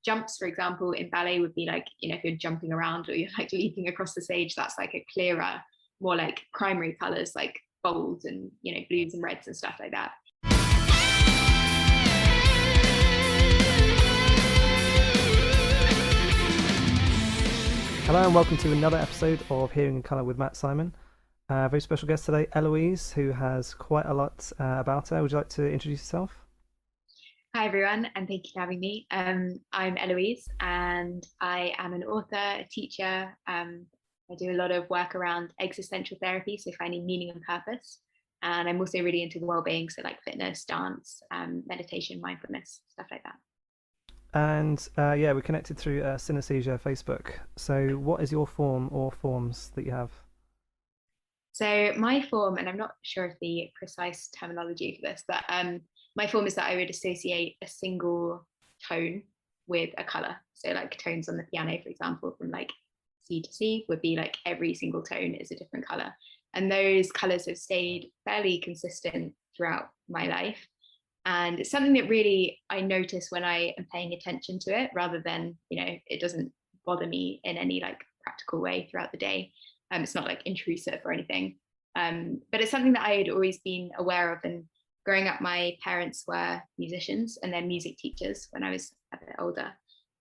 jumps, for example, in ballet would be like, if you're jumping around or you're like leaping across the stage, that's like a clearer, more like primary colors, like bolds and, blues and reds and stuff like that. Hello and welcome to another episode of Hearing in Colour with Matt Simon. Very special guest today, Eloise, who has quite a lot about her. Would you like to introduce yourself? Hi everyone, and thank you for having me. I'm Eloise, and I am an author, a teacher. I do a lot of work around existential therapy, so finding meaning and purpose. And I'm also really into well-being, so like fitness, dance, meditation, mindfulness, stuff like that. And we're connected through Synesthesia Facebook. So what is your form or forms that you have? So my form, and I'm not sure of the precise terminology for this, but my form is that I would associate a single tone with a color. So like tones on the piano, for example, from like C to C would be like every single tone is a different color. And those colors have stayed fairly consistent throughout my life. And it's something that really I notice when I am paying attention to it, rather than, it doesn't bother me in any like practical way throughout the day. It's not like intrusive or anything. But it's something that I had always been aware of. And growing up, my parents were musicians and they're music teachers when I was a bit older.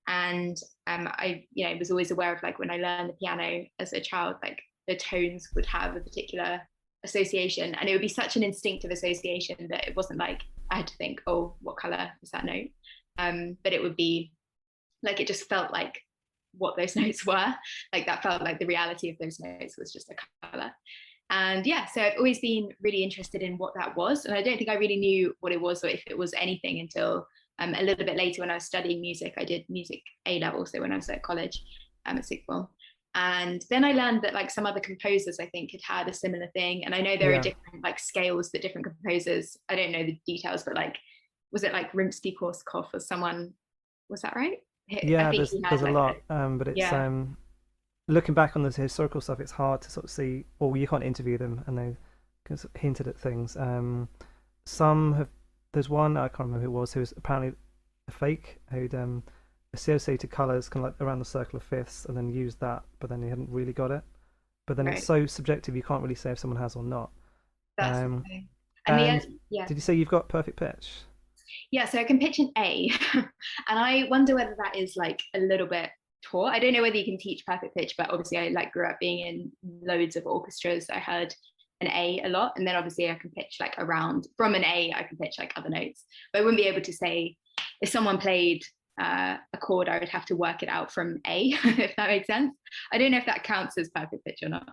And I was always aware of like when I learned the piano as a child, like the tones would have a particular association, and it would be such an instinctive association that it wasn't like I had to think, oh, what color is that note? But it would be like, it just felt like what those notes were. Like that felt like the reality of those notes was just a color. And yeah, so I've always been really interested in what that was. And I don't think I really knew what it was or if it was anything until a little bit later when I was studying music. I did music A level, so when I was at college, at sixth form. And then I learned that like some other composers, I think, had a similar thing. And I know there are different like scales that different composers, I don't know the details, but like, was it like Rimsky-Korsakov or someone, was that right? Yeah, there's a lot, but it's looking back on the historical stuff, it's hard to sort of see, or you can't interview them and they kind of hinted at things. There's one, I can't remember who it was apparently a fake, who'd associated colours kind of like around the circle of fifths and then used that, but then he hadn't really got it. But then it's so subjective, you can't really say if someone has or not. That's the thing. And did you say you've got perfect pitch? Yeah, so I can pitch an A, and I wonder whether that is like a little bit taught. I don't know whether you can teach perfect pitch, but obviously I like grew up being in loads of orchestras. I heard an A a lot, and then obviously I can pitch like around from an A, I can pitch like other notes, but I wouldn't be able to say if someone played a chord, I would have to work it out from A, if that makes sense. I don't know if that counts as perfect pitch or not.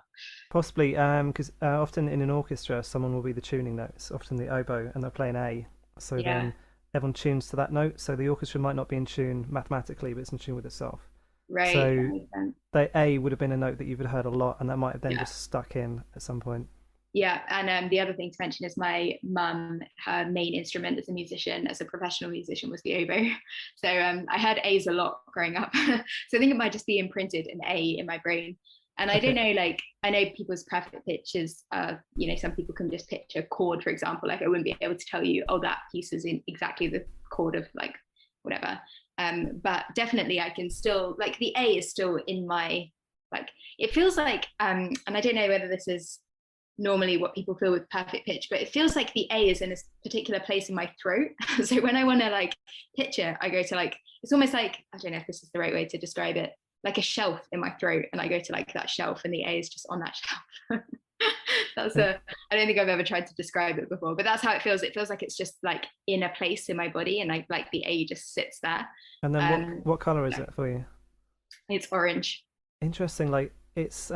Possibly, because often in an orchestra, someone will be the tuning notes, often the oboe, and they'll play an A. So then everyone tunes to that note. So the orchestra might not be in tune mathematically, but it's in tune with itself. Right. So the A would have been a note that you've heard a lot, and that might have then just stuck in at some point. Yeah, and the other thing to mention is my mum, her main instrument as a musician, as a professional musician, was the oboe. So I heard A's a lot growing up. So I think it might just be imprinted an A in my brain. And I don't know, like, I know people's perfect pitches, some people can just pitch a chord, for example. Like I wouldn't be able to tell you, oh, that piece is in exactly the chord of like whatever. But definitely I can still, like the A is still in my, like, it feels like, and I don't know whether this is normally what people feel with perfect pitch, but it feels like the A is in a particular place in my throat. So when I want to like pitch it, I go to like, it's almost like, I don't know if this is the right way to describe it, like a shelf in my throat, and I go to like that shelf and the A is just on that shelf. I don't think I've ever tried to describe it before, but that's how it feels. It feels like it's just like in a place in my body, and like the A just sits there. And then what color is it for you? It's orange. Interesting. Like it's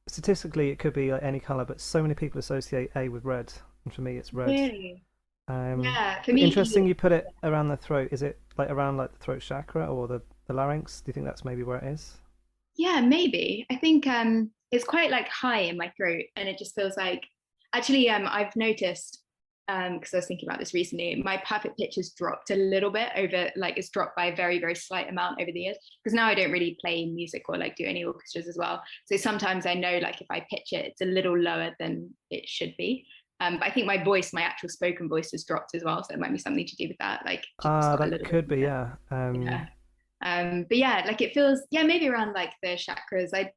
statistically it could be like any color, but so many people associate A with red, and for me it's red. Really? Yeah, for me. Interesting. You put it around the throat. Is it like around like the throat chakra or the larynx? Do you think that's maybe where it is? Yeah, maybe. I think it's quite like high in my throat, and it just feels like, actually I've noticed, because I was thinking about this recently, my perfect pitch has dropped a little bit over, like it's dropped by a very, very slight amount over the years, because now I don't really play music or like do any orchestras as well. So sometimes I know like if I pitch it, it's a little lower than it should be. But I think my voice, my actual spoken voice, has dropped as well. So it might be something to do with that. Like that could be, yeah. But yeah, like it feels, yeah, maybe around like the chakras. I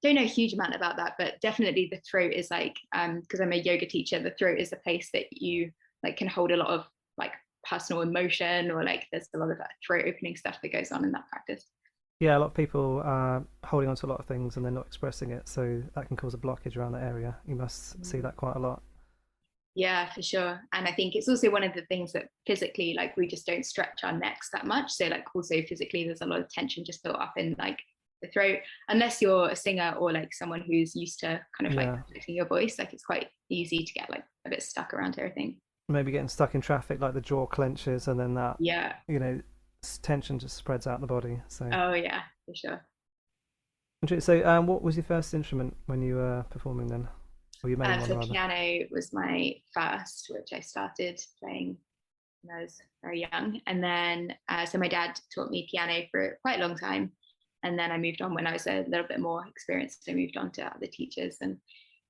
don't know a huge amount about that, but definitely the throat is like, because I'm a yoga teacher, the throat is a place that you like can hold a lot of like personal emotion, or like there's a lot of that throat opening stuff that goes on in that practice. Yeah, a lot of people are holding on to a lot of things and they're not expressing it, so that can cause a blockage around that area. You must see that quite a lot. Yeah, for sure. And I think it's also one of the things that physically, like we just don't stretch our necks that much. So like also physically, there's a lot of tension just built up in like the throat. Unless you're a singer or like someone who's used to kind of like Yeah, protecting your voice, like it's quite easy to get like a bit stuck around here, I think. maybe getting stuck in traffic, like the jaw clenches, and then that, Yeah. you know, tension just spreads out the body. So, Oh yeah, for sure. so what was your first instrument when you were performing then, or your main one So rather? piano was my first, which I started playing when I was very young. And then, so my dad taught me piano for quite a long time. And then I moved on when I was a little bit more experienced. I moved on to other teachers, and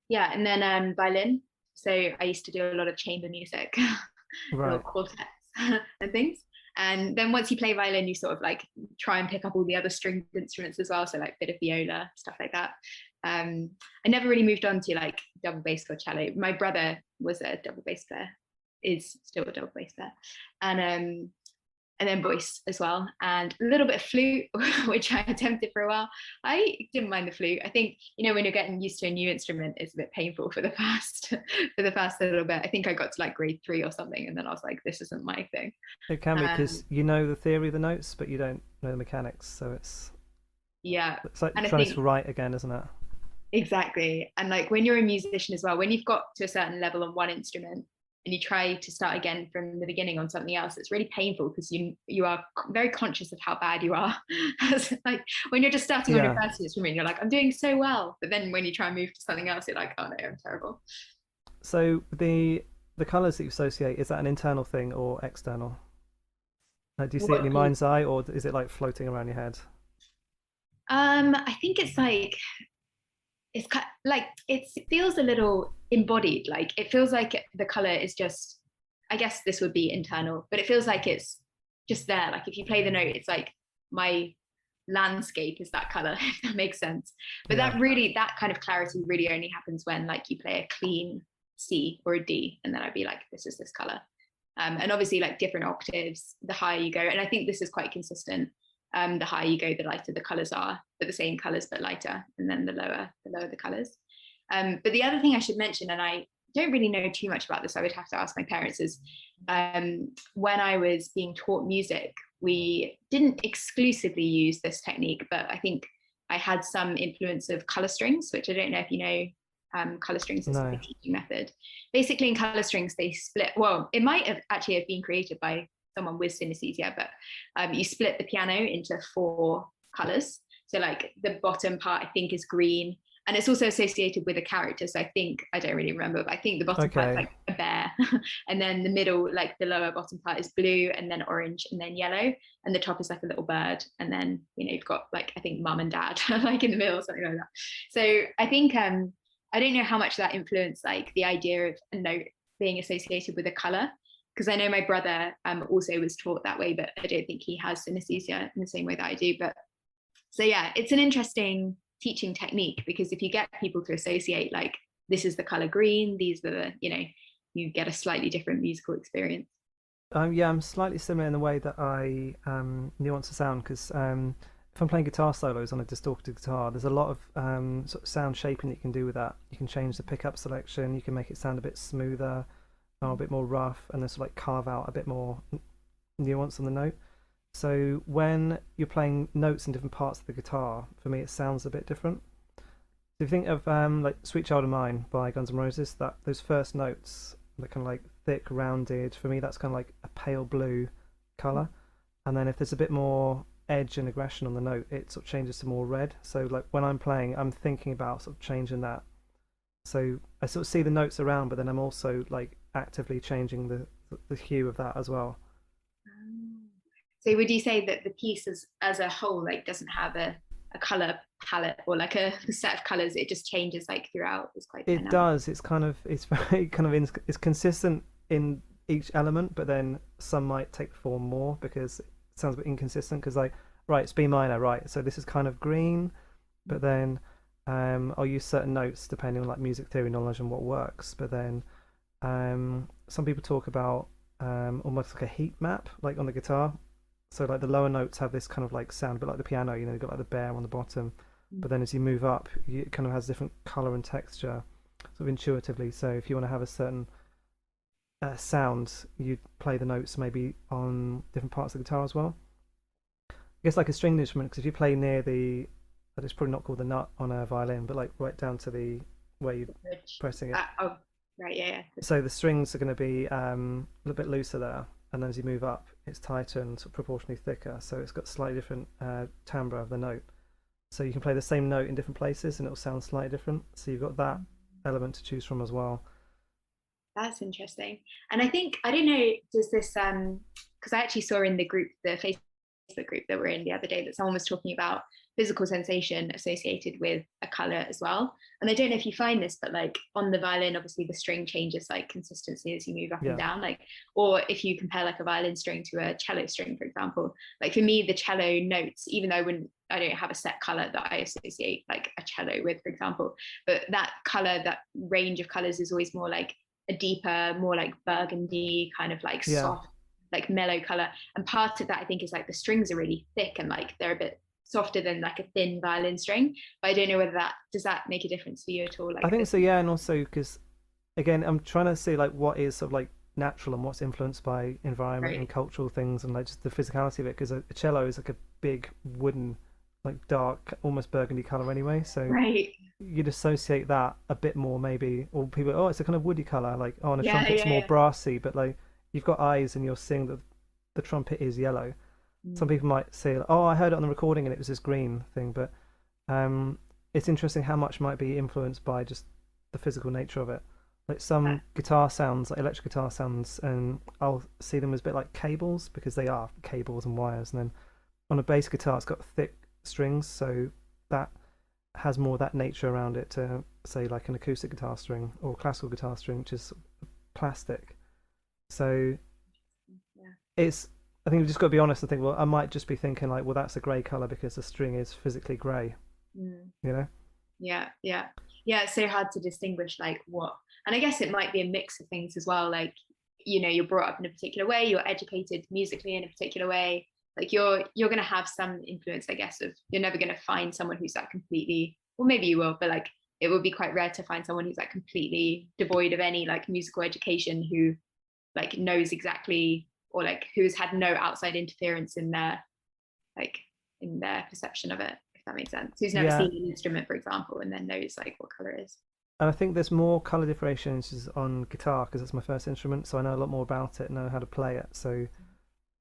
yeah, and then violin. So I used to do a lot of chamber music, little Right. quartets and things. And then once you play violin, you sort of like try and pick up all the other stringed instruments as well. So like a bit of viola, stuff like that. Um, I never really moved on to like double bass or cello. My brother was a double bass player, is still a double bass player, and and then voice as well, and a little bit of flute, which I attempted for a while. I didn't mind the flute. I think, you know, when you're getting used to a new instrument, it's a bit painful for the first for the first little bit. I think I got to like grade 3 or something, and then I was like, this isn't my thing. It can be Um, because you know the theory of the notes, but you don't know the mechanics. So yeah, it's like and I trying to think write again, isn't it? exactly. And like when you're a musician as well, when you've got to a certain level on one instrument and you try to start again from the beginning on something else, it's really painful because you are very conscious of how bad you are. Like when you're just starting on your Yeah. first instrument, you're like, I'm doing so well. But then when you try and move to something else, you're like, oh no, I'm terrible. So the colors that you associate, is that an internal thing or external? Like, do you see it in What your do you, mind's eye, or is it like floating around your head? I think it's like it's kind like it feels a little embodied. Like it feels like the color is just, I guess this would be internal, but it feels like it's just there. Like if you play the note, it's like my landscape is that color, if that makes sense. But Yeah. that really, that kind of clarity really only happens when like you play a clean C or a D, and then I'd be like, this is this color. And obviously like different octaves, the higher you go, and I think this is quite consistent. The higher you go, the lighter the colors are, but the same colors but lighter, and then the lower the colors. But the other thing I should mention, and I don't really know too much about this, I would have to ask my parents, is when I was being taught music, we didn't exclusively use this technique, but I think I had some influence of color strings, which I don't know if you know. Color strings is like No. a teaching method. Basically, in color strings, they split. Well, it might have actually have been created by someone with synesthesia, but you split the piano into 4 colors. So like the bottom part, I think, is green, and it's also associated with a character. So I think, I don't really remember, but I think the bottom part is Okay. like a bear, and then the middle, like the lower bottom part, is blue, and then orange, and then yellow, and the top is like a little bird, and then you've got like I think mum and dad like in the middle, something like that. So I think I don't know how much that influenced like the idea of a note being associated with a color, because I know my brother also was taught that way, but I don't think he has synesthesia in the same way that I do. But so yeah, it's an interesting teaching technique, because if you get people to associate like this is the color green, these are the, you get a slightly different musical experience. Yeah, I'm slightly similar in the way that I nuance the sound because if I'm playing guitar solos on a distorted guitar, there's a lot of sort of sound shaping that you can do with that. You can change the pickup selection, you can make it sound a bit smoother or a bit more rough, and then sort of like carve out a bit more nuance on the note. So when you're playing notes in different parts of the guitar, for me it sounds a bit different. So if you think of like "Sweet Child of Mine" by Guns N' Roses, that those first notes, they're kind of like thick, rounded. For me, that's kind of like a pale blue color. And then if there's a bit more edge and aggression on the note, it sort of changes to more red. So like when I'm playing, I'm thinking about sort of changing that. So I sort of see the notes around, but then I'm also like actively changing the hue of that as well. So would you say that the piece as a whole like doesn't have a color palette or like a set of colors, it just changes like throughout, it's quite It dynamic? does. It's very kind of it's consistent in each element, but then some might take the form more because it sounds a bit inconsistent. Because like right, it's B minor, right? So this is kind of green, but then I'll use certain notes depending on like music theory knowledge and what works. But then some people talk about almost like a heat map, like on the guitar. So like the lower notes have this kind of like sound, a bit like the piano. You know, you've got like the bear on the bottom, but then as you move up, it kind of has different color and texture, sort of intuitively. So if you want to have a certain sound, you play the notes maybe on different parts of the guitar as well. I guess like a stringed instrument, because if you play near the, it's probably not called the nut on a violin, but like right down to the where you're Bridge. pressing it. Oh, right, yeah, yeah. So the strings are going to be a little bit looser there, and then as you move up, it's tighter and sort of proportionally thicker. So it's got slightly different timbre of the note. So you can play the same note in different places, and it'll sound slightly different. So you've got that element to choose from as well. That's interesting. And I think, I don't know, does this because I actually saw in the group, the Facebook group that we're in the other day, that someone was talking about physical sensation associated with a color as well. And I don't know if you find this, but like on the violin, obviously the string changes like consistency as you move up and down. Like, or if you compare like a violin string to a cello string, for example, like for me, the cello notes, even though I don't have a set color that I associate like a cello with, for example, but that color, that range of colors is always more like a deeper, more like burgundy kind of like soft, like mellow color. And part of that I think is like the strings are really thick and like they're a bit softer than like a thin violin string. But I don't know whether that does that make a difference for you at all. Like I think so, yeah. And also because again, I'm trying to see like what is sort of like natural and what's influenced by environment and cultural things and like just the physicality of it, because a cello is like a big wooden, like dark, almost burgundy color anyway. So you'd associate that a bit more maybe, or people, oh, it's a kind of woody color, like, oh, and a trumpet's more brassy, but like you've got eyes and you're seeing that the trumpet is yellow. Some people might say, oh, I heard it on the recording and it was this green thing, but it's interesting how much might be influenced by just the physical nature of it. Like some guitar sounds, like electric guitar sounds, and I'll see them as a bit like cables, because they are cables and wires. And then on a bass guitar, it's got thick strings, so that has more of that nature around it to say like an acoustic guitar string or a classical guitar string, which is plastic. So it's, I think we've just got to be honest and think, well, I might just be thinking like, well, that's a grey colour because the string is physically grey, you know? Yeah. It's so hard to distinguish like what, and I guess it might be a mix of things as well. Like, you know, you're brought up in a particular way, you're educated musically in a particular way. Like you're going to have some influence, I guess, of, you're never going to find someone who's like completely, well, maybe you will, but like it would be quite rare to find someone who's like completely devoid of any like musical education, who like knows exactly, or like who's had no outside interference in their like in their perception of it, if that makes sense. Who's never seen an instrument, for example, and then knows like what color it is. And I think there's more color differentiations on guitar because it's my first instrument, so I know a lot more about it, know how to play it. So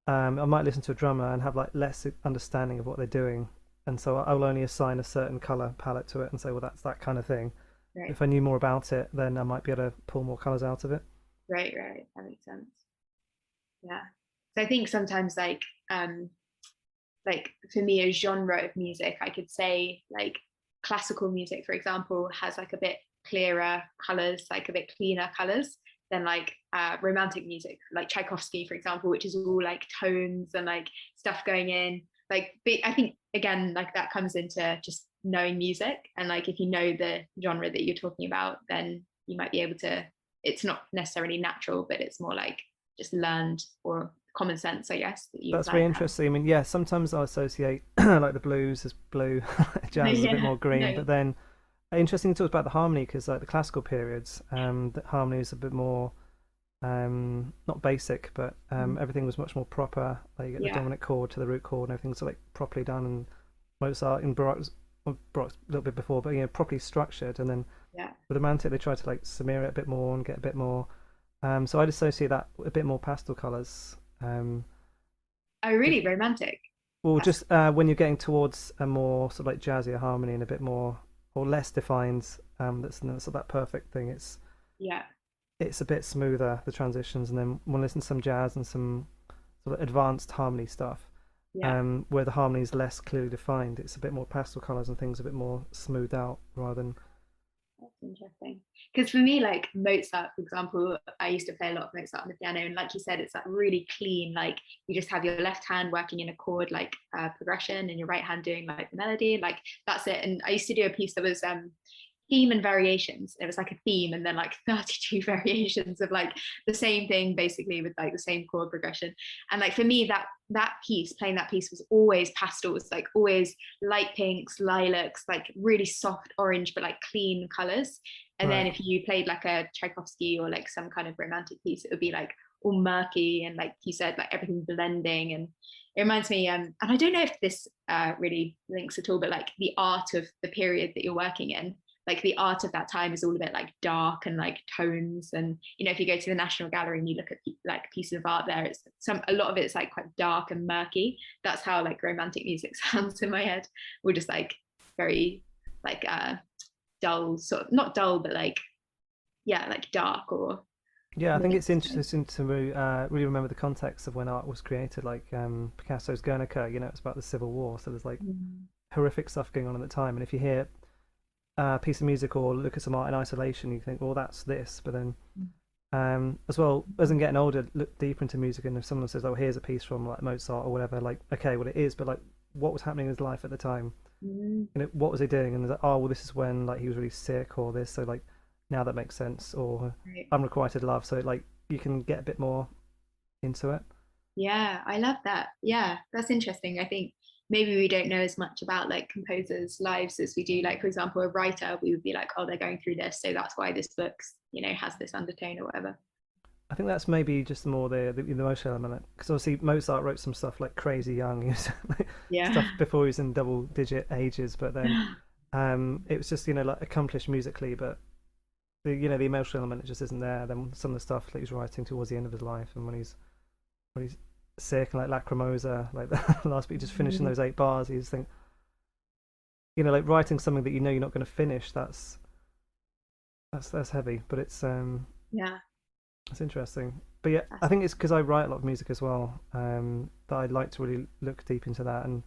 I might listen to a drummer and have like less understanding of what they're doing, and so I will only assign a certain color palette to it and say, well, that's that kind of thing. If I knew more about it, then I might be able to pull more colors out of it. Right, that makes sense. Yeah, so I think sometimes like for me, a genre of music, I could say like classical music, for example, has like a bit clearer colors, like a bit cleaner colors than like romantic music, like Tchaikovsky, for example, which is all like tones and like stuff going in. Like, but I think again, like that comes into just knowing music, and like if you know the genre that you're talking about, then you might be able to. It's not necessarily natural, but it's more like just learned or common sense, I guess. That's very interesting. I mean, yeah, sometimes I associate like the blues as blue, jazz is a bit more green, but then interesting to talk about the harmony, because like the classical periods, the harmony is a bit more not basic, but everything was much more proper. Like you get the dominant chord to the root chord, and everything's like properly done. And Mozart in Baroque a little bit before, but you know, properly structured. And then with Romantic, they tried to like smear it a bit more and get a bit more. So I'd associate that with a bit more pastel colours. Oh, really? Romantic? Well, just when you're getting towards a more sort of like jazzier harmony and a bit more or less defined, that's not that perfect thing. It's a bit smoother, the transitions, and then when I listen to some jazz and some sort of advanced harmony stuff, where the harmony is less clearly defined, it's a bit more pastel colours and things a bit more smoothed out rather than Interesting. Because for me, like Mozart, for example, I used to play a lot of Mozart on the piano, and like you said, it's like really clean. Like you just have your left hand working in a chord like progression, and your right hand doing like the melody. Like that's it. And I used to do a piece that was theme and variations. It was like a theme and then like 32 variations of like the same thing basically with like the same chord progression. And like for me, that piece, playing that piece, was always pastels, like always light pinks, lilacs, like really soft orange but like clean colors. And Right. then if you played like a Tchaikovsky or like some kind of romantic piece, it would be like all murky and like you said, like everything blending. And it reminds me, and I don't know if this really links at all, but like the art of the period that you're working in, like the art of that time is all a bit like dark and like tones. And you know, if you go to the National Gallery and you look at like pieces of art there, it's a lot of it's like quite dark and murky. That's how like romantic music sounds in my head. We're just like very like dull, sort of not dull, but like yeah, like dark or Yeah, I think it's mixed. interesting to really remember the context of when art was created. Like Picasso's Guernica, it's about the Civil War, so there's like horrific stuff going on at the time. And if you hear a piece of music or look at some art in isolation, you think, well, that's this. But then, as well as I'm getting older, look deeper into music, and if someone says, oh, here's a piece from like Mozart or whatever, like, okay, well, it is, but like, what was happening in his life at the time? What was he doing? And like, oh, well, this is when like he was really sick or this, so like now that makes sense. Or Right. unrequited love, so like you can get a bit more into it. Yeah, I love that. Yeah, that's interesting. I think maybe we don't know as much about like composers' lives as we do, like, for example, a writer, we would be like, oh, they're going through this, so that's why this book's, has this undertone or whatever. I think that's maybe just more the emotional element, because obviously Mozart wrote some stuff like crazy young, he was, like, Yeah. stuff before he was in double digit ages, but then it was just like accomplished musically, but the emotional element just isn't there. Then some of the stuff that he's writing towards the end of his life, and when he's sick and like Lacrimosa, like the last bit, just finishing those 8 bars, you just think, like writing something that you're not going to finish. That's heavy, but Yeah. it's interesting. But yeah, I think it's because I write a lot of music as well, that I'd like to really look deep into that. And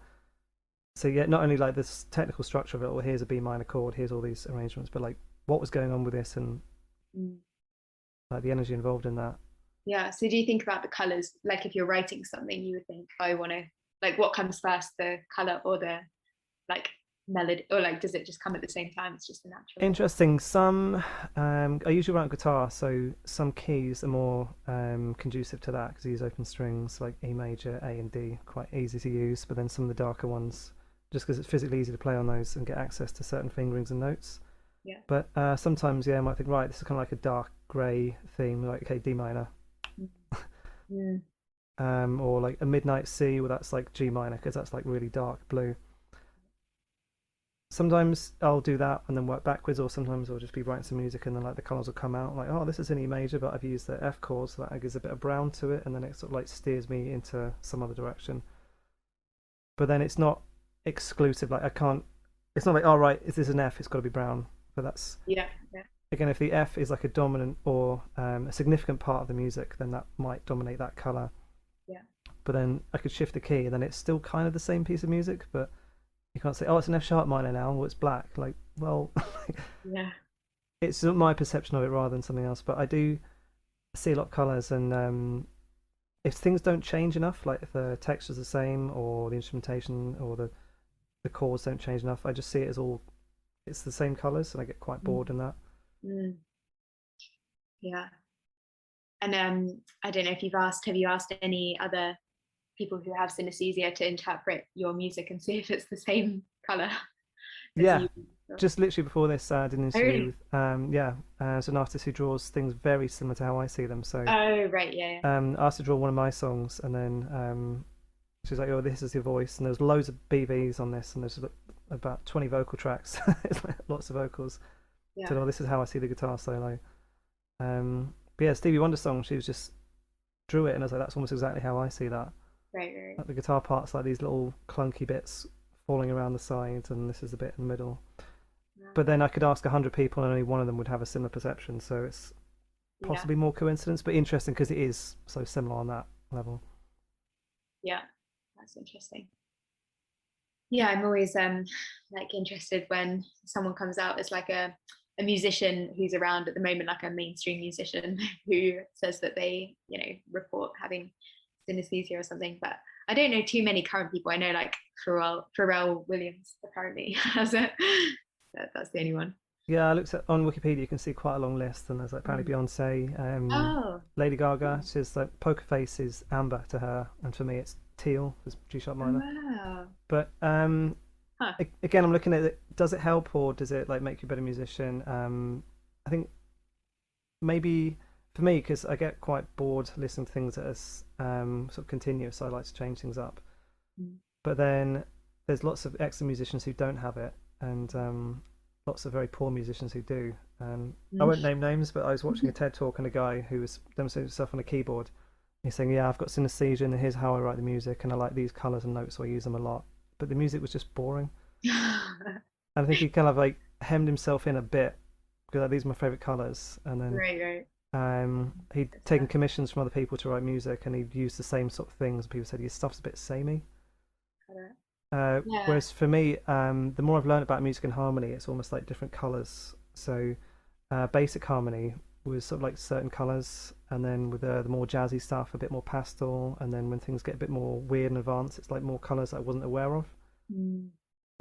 so yeah, not only like this technical structure of it, or here's a B minor chord, here's all these arrangements, but like what was going on with this, and like the energy involved in that. Yeah. So do you think about the colors? Like if you're writing something, you would think, I want to, like, what comes first, the color or the like melody, or like does it just come at the same time? It's just a natural. Interesting. Some I usually write on guitar, so some keys are more conducive to that because I use open strings like E major, A, and D, quite easy to use. But then some of the darker ones, just because it's physically easy to play on those and get access to certain fingerings and notes. Yeah. But sometimes, yeah, I might think, right, this is kind of like a dark grey theme, like okay, D minor, Mm. or like a midnight C, well, that's like G minor because that's like really dark blue. Sometimes I'll do that and then work backwards, or sometimes I'll just be writing some music and then like the colours will come out like, oh, this is an E major, but I've used the F chord, so that gives a bit of brown to it, and then it sort of like steers me into some other direction. But then it's not exclusive. Like I can't. It's not like, all right, if this is an F, it's got to be brown. But that's Yeah. Yeah. again, if the F is like a dominant or a significant part of the music, then that might dominate that color. Yeah. But then I could shift the key, and then it's still kind of the same piece of music, but you can't say, oh, it's an F sharp minor now, well, it's black. Like, well, Yeah. it's my perception of it rather than something else. But I do see a lot of colors, and if things don't change enough, like if the texture's the same or the instrumentation or the chords don't change enough, I just see it as all it's the same colors, and I get quite bored in that. Mm. Yeah. And I don't know if have you asked any other people who have synesthesia to interpret your music and see if it's the same color as Yeah, you? just literally before this, I did an Oh, interview really? with it's an artist who draws things very similar to how I see them. So Oh, right. Yeah. I asked her to draw one of my songs, and then she's like, "Oh, this is your voice," and there's loads of BVs on this, and there's about 20 vocal tracks. It's like lots of vocals. Yeah. So, oh, this is how I see the guitar solo. But yeah, Stevie Wonder song, she was just drew it, and I was like, that's almost exactly how I see that. Right. Right. Like the guitar parts, like these little clunky bits falling around the sides, and this is the bit in the middle. Yeah. But then I could ask 100 people, and only one of them would have a similar perception. So it's possibly more coincidence, but interesting because it is so similar on that level. Yeah. That's interesting. Yeah, I'm always like interested when someone comes out as like a a musician who's around at the moment, like a mainstream musician, who says that they, report having synesthesia or something. But I don't know too many current people. I know like Pharrell Williams apparently has it. That's the only one. Yeah, I looked at on Wikipedia. You can see quite a long list, and there's like apparently Beyonce, Oh, Lady Gaga. She's like poker face is amber to her, and for me it's teal. It's G sharp minor. wow. But Huh. again, I'm looking at it. Does it help, or does it like make you a better musician? I think maybe for me, because I get quite bored listening to things that are sort of continuous. So I like to change things up. Mm. But then there's lots of excellent musicians who don't have it, and lots of very poor musicians who do. I won't name names, but I was watching a TED talk, and a guy who was demonstrating himself on a keyboard. He's saying, "Yeah, I've got synesthesia, and here's how I write the music, and I like these colors and notes, so I use them a lot." But the music was just boring, and I think he kind of like hemmed himself in a bit because like, these are my favorite colors, and then Right. he'd taken commissions from other people to write music, and he'd used the same sort of things. And people said your stuff's a bit samey. Yeah. Whereas for me, the more I've learned about music and harmony, it's almost like different colors. So basic harmony was sort of like certain colors, and then with the more jazzy stuff, a bit more pastel, and then when things get a bit more weird and advanced, it's like more colors that I wasn't aware of. Mm.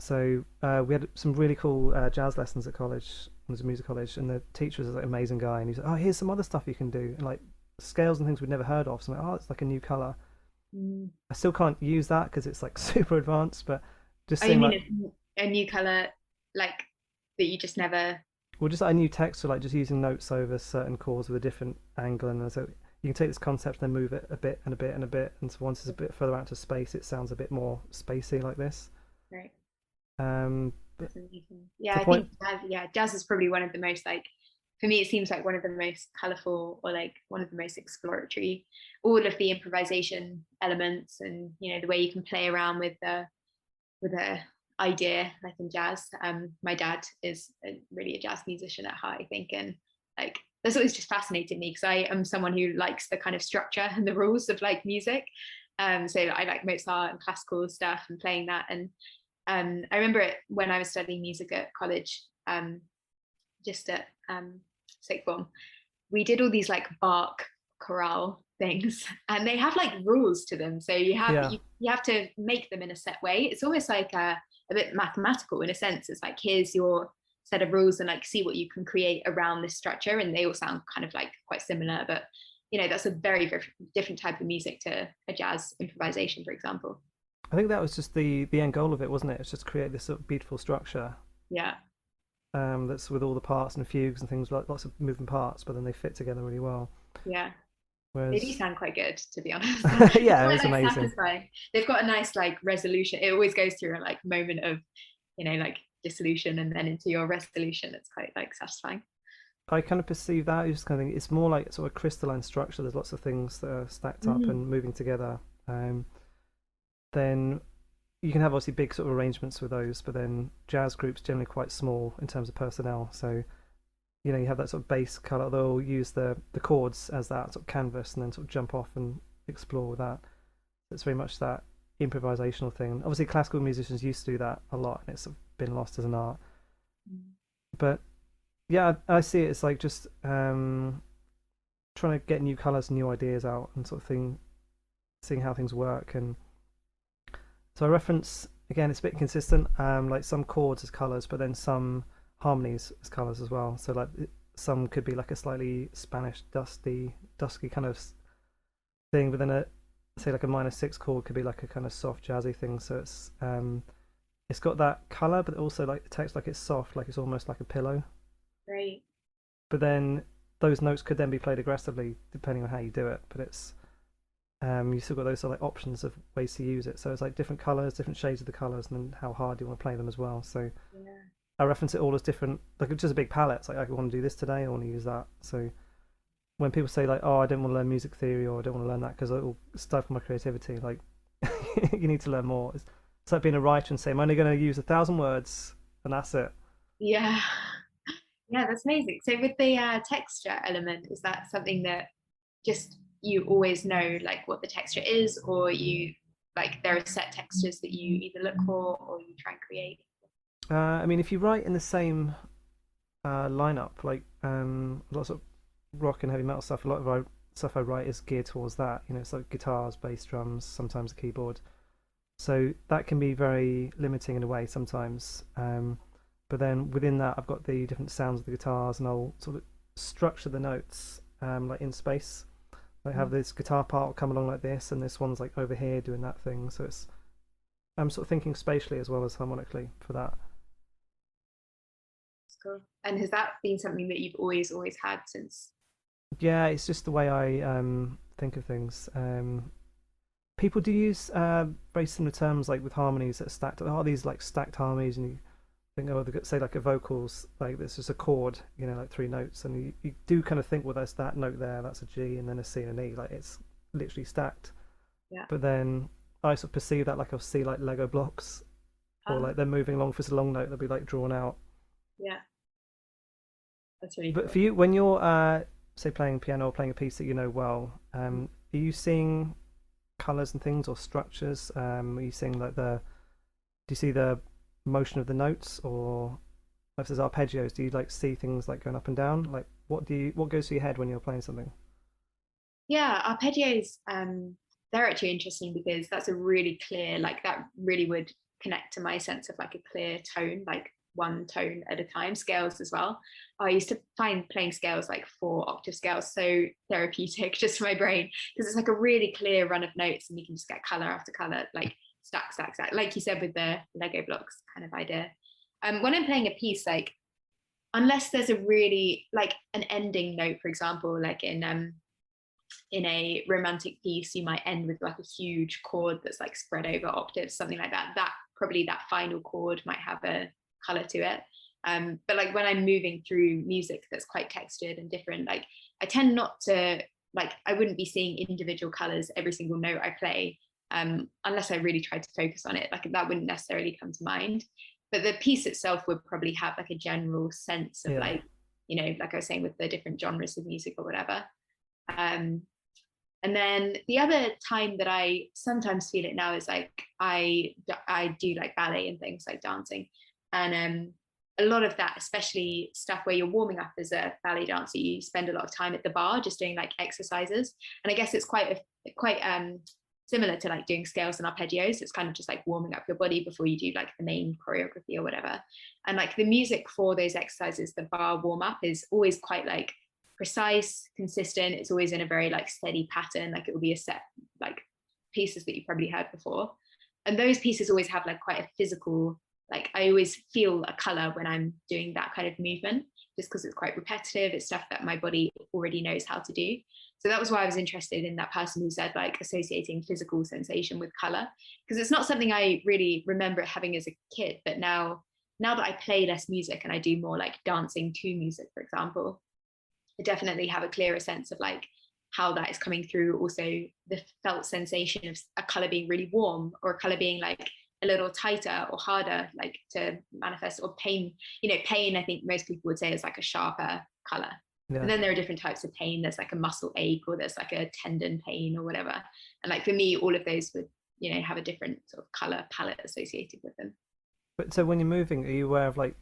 So we had some really cool jazz lessons at college. It was a music college, and the teacher was like an amazing guy, and he said, "Oh, here's some other stuff you can do," and like scales and things we'd never heard of. So I'm like, "Oh, it's like a new color." I still can't use that because it's like super advanced, but just Oh, you seeing mean like, a new color, like that you just never. well, just like a new text, or like just using notes over certain chords with a different angle, and so you can take this concept and then move it a bit and a bit and a bit, and so once it's a bit further out into space, it sounds a bit more spacey like this. Right. But That's amazing. Yeah, the I point, think jazz is probably one of the most like, for me, it seems like one of the most colorful or like one of the most exploratory. All of the improvisation elements and the way you can play around with a idea like in jazz. My dad is really a jazz musician at heart, I think, and like that's always just fascinated me because I am someone who likes the kind of structure and the rules of like music. So I like Mozart and classical stuff and playing that. And I remember it when I was studying music at college, just at sixth form. We did all these like Bach chorale things, and they have like rules to them. So you have yeah, you have to make them in a set way. It's almost like a bit mathematical in a sense. It's like here's your set of rules, and like see what you can create around this structure. And they all sound kind of like quite similar, but that's a very, very different type of music to a jazz improvisation, for example. I think that was just the end goal of it, wasn't it? It's just create this sort of beautiful structure. Yeah. That's with all the parts and fugues and things like lots of moving parts, but then they fit together really well. Yeah. They do Whereas, sound quite good, to be honest. It's yeah, it quite was like amazing. satisfying. They've got a nice like resolution. It always goes through a like moment of, like dissolution and then into your resolution. It's quite like satisfying. I kind of perceive that. You just kind of think it's more like sort of crystalline structure. There's lots of things that are stacked up Mm. and moving together. Then you can have obviously big sort of arrangements with those, but then jazz groups generally quite small in terms of personnel. So you have that sort of bass color. They'll use the chords as that sort of canvas, and then sort of jump off and explore with that. It's very much that improvisational thing. Obviously, classical musicians used to do that a lot, and it's sort of been lost as an art. But yeah, I see it as like just trying to get new colors and new ideas out and sort of thing, seeing how things work. And so I reference again, it's a bit consistent, like some chords as colors, but then some harmonies as colors as well. So like some could be like a slightly Spanish dusky kind of thing, but then a say like a minor six chord could be like a kind of soft jazzy thing. So it's got that color, but also like the text like it's soft, like it's almost like a pillow. Right. But then those notes could then be played aggressively depending on how you do it. But it's you still got those sort of like options of ways to use it. So it's like different colors, different shades of the colors, and then how hard you want to play them as well. So Yeah. I reference it all as different, like it's just a big palette. It's like I want to do this today, I want to use that. So when people say like, "Oh, I don't want to learn music theory," or "I don't want to learn that because it will stifle my creativity," like you need to learn more. It's like being a writer and saying, "I'm only going to use 1,000 words, and that's it." Yeah. Yeah, that's amazing. So with the texture element, is that something that just you always know like what the texture is, or you like there are set textures that you either look for or you try and create? I mean, if you write in the same lineup. Like lots of rock and heavy metal stuff. A lot of stuff I write is geared towards that. You know, it's like guitars, bass, drums, sometimes a keyboard. So that can be very limiting in a way sometimes. But then within that, I've got the different sounds of the guitars, and I'll sort of structure the notes like in space. Like have this guitar part come along like this, and this one's like over here doing that thing. So it's I'm sort of thinking spatially as well as harmonically for that. That's cool. And has that been something that you've always had since? Yeah, it's just the way I think of things. People do use very similar terms like with harmonies that are stacked. Oh, these like stacked harmonies, and you think, oh, say like a vocals, like there's just a chord, you know, like three notes, and you do kind of think, well, there's that note there, that's a G, and then a C and an E, like it's literally stacked. Yeah. But then I sort of perceive that like I'll see like Lego blocks, or like they're moving along. If it's a long note, they'll be like drawn out. Yeah, that's really But cool. for you, when you're say playing piano or playing a piece that you know well, are you seeing colors and things or structures? Are you seeing like do you see the motion of the notes, or if there's arpeggios, do you like see things like going up and down? Like what goes through your head when you're playing something? Yeah, arpeggios, they're actually interesting because that's a really clear, like that really would connect to my sense of like a clear tone, like one tone at a time. Scales as well. I used to find playing scales, like 4 octave scales, so therapeutic just for my brain, because it's like a really clear run of notes and you can just get color after color, like stack, like you said with the Lego blocks kind of idea. When I'm playing a piece, like unless there's a really like an ending note, for example, like in a romantic piece, you might end with like a huge chord that's like spread over octaves, something like that. That probably that final chord might have a color to it. But like when I'm moving through music that's quite textured and different, like I tend not to like I wouldn't be seeing individual colors every single note I play, unless I really tried to focus on it. Like that wouldn't necessarily come to mind. But the piece itself would probably have like a general sense of Yeah. like, you know, like I was saying with the different genres of music or whatever. Um, and then the other time that I sometimes feel it now is like I do like ballet and things like dancing, and a lot of that, especially stuff where you're warming up as a ballet dancer, you spend a lot of time at the bar just doing like exercises, and I guess it's quite similar to like doing scales and arpeggios. It's kind of just like warming up your body before you do like the main choreography or whatever. And like the music for those exercises, the bar warm up is always quite like precise, consistent. It's always in a very like steady pattern. Like it will be a set like pieces that you probably heard before. And those pieces always have like quite a physical, like I always feel a color when I'm doing that kind of movement, just because it's quite repetitive. It's stuff that my body already knows how to do. So that was why I was interested in that person who said like associating physical sensation with color, because it's not something I really remember having as a kid. But now that I play less music and I do more like dancing to music, for example, I definitely have a clearer sense of like how that is coming through. Also, the felt sensation of a color being really warm or a color being like a little tighter or harder, like to manifest, or pain. You know, pain, I think most people would say is like a sharper color. Yeah. And then there are different types of pain. There's like a muscle ache, or there's like a tendon pain or whatever. And like for me, all of those would, you know, have a different sort of color palette associated with them. But so when you're moving, are you aware of like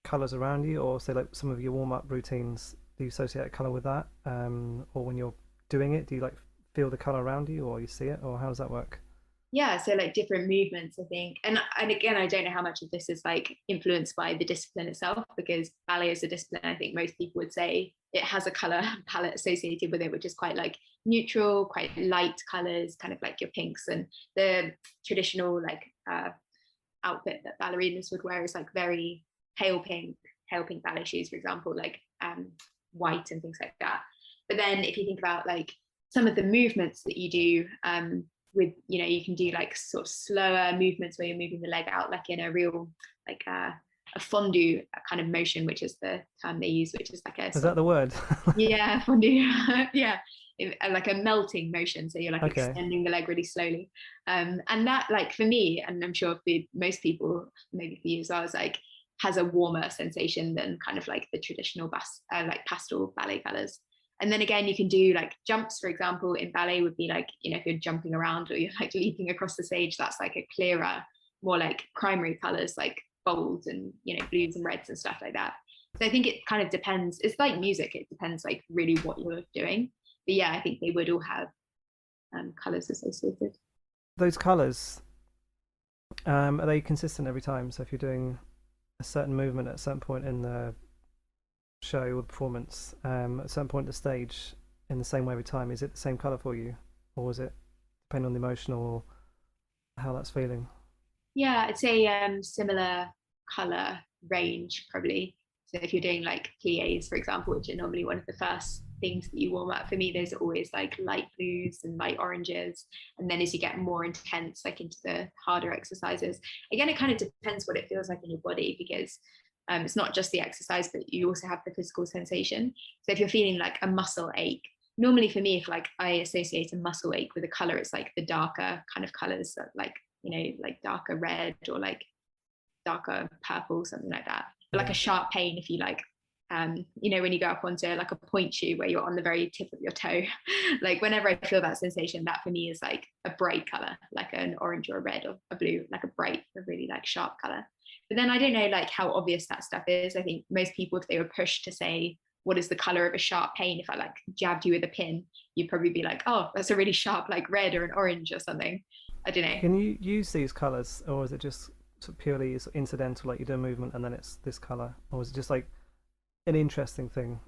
colors around you, or say like some of your warm up routines? Do you associate a color with that, or when you're doing it, do you like feel the color around you, or you see it, or how does that work? Yeah, so like different movements, I think. And again, I don't know how much of this is like influenced by the discipline itself, because ballet is a discipline, I think most people would say it has a color palette associated with it, which is quite like neutral, quite light colors, kind of like your pinks. And the traditional like outfit that ballerinas would wear is like very pale pink ballet shoes, for example, like white and things like that. But then if you think about like some of the movements that you do, with, you know, you can do like sort of slower movements where you're moving the leg out like in a real like a fondue kind of motion, which is the term they use, which is like a Is sort that of, the word? yeah, fondue. Yeah, like a melting motion, so you're like Okay. extending the leg really slowly, and that, like for me, and I'm sure for most people, maybe for you as well, is like has a warmer sensation than kind of like the traditional like pastel ballet colors. And then again, you can do like jumps, for example, in ballet would be like, you know, if you're jumping around or you're like leaping across the stage, that's like a clearer, more like primary colors, like bold and, you know, blues and reds and stuff like that. So I think it kind of depends. It's like music, it depends like really what you're doing. But yeah, I think they would all have colors associated. Those colors, are they consistent every time? So if you're doing a certain movement at a certain point in the show or the performance, at a certain point at the stage, in the same way every time, is it the same color for you, or is it depending on the emotion or how that's feeling? Yeah, I'd say similar color range probably. So if you're doing like pliés, for example, which are normally one of the first things that you warm up, for me, those are always like light blues and light oranges. And then as you get more intense, like into the harder exercises, again, it kind of depends what it feels like in your body because it's not just the exercise, but you also have the physical sensation. So if you're feeling like a muscle ache, normally for me, if like I associate a muscle ache with a color, it's like the darker kind of colors that like like darker red or like darker purple, something like that. But like Yeah. a sharp pain, if you like, when you go up onto like a point shoe where you're on the very tip of your toe, like whenever I feel that sensation, that for me is like a bright color, like an orange or a red or a blue, like a bright, a really like sharp color. But then I don't know like how obvious that stuff is. I think most people, if they were pushed to say, what is the color of a sharp pain? If I like jabbed you with a pin, you'd probably be like, oh, that's a really sharp, like red or an orange or something. I don't know. Can you use these colors, or is it just sort of purely incidental, like you do a movement and then it's this color, or is it just like an interesting thing?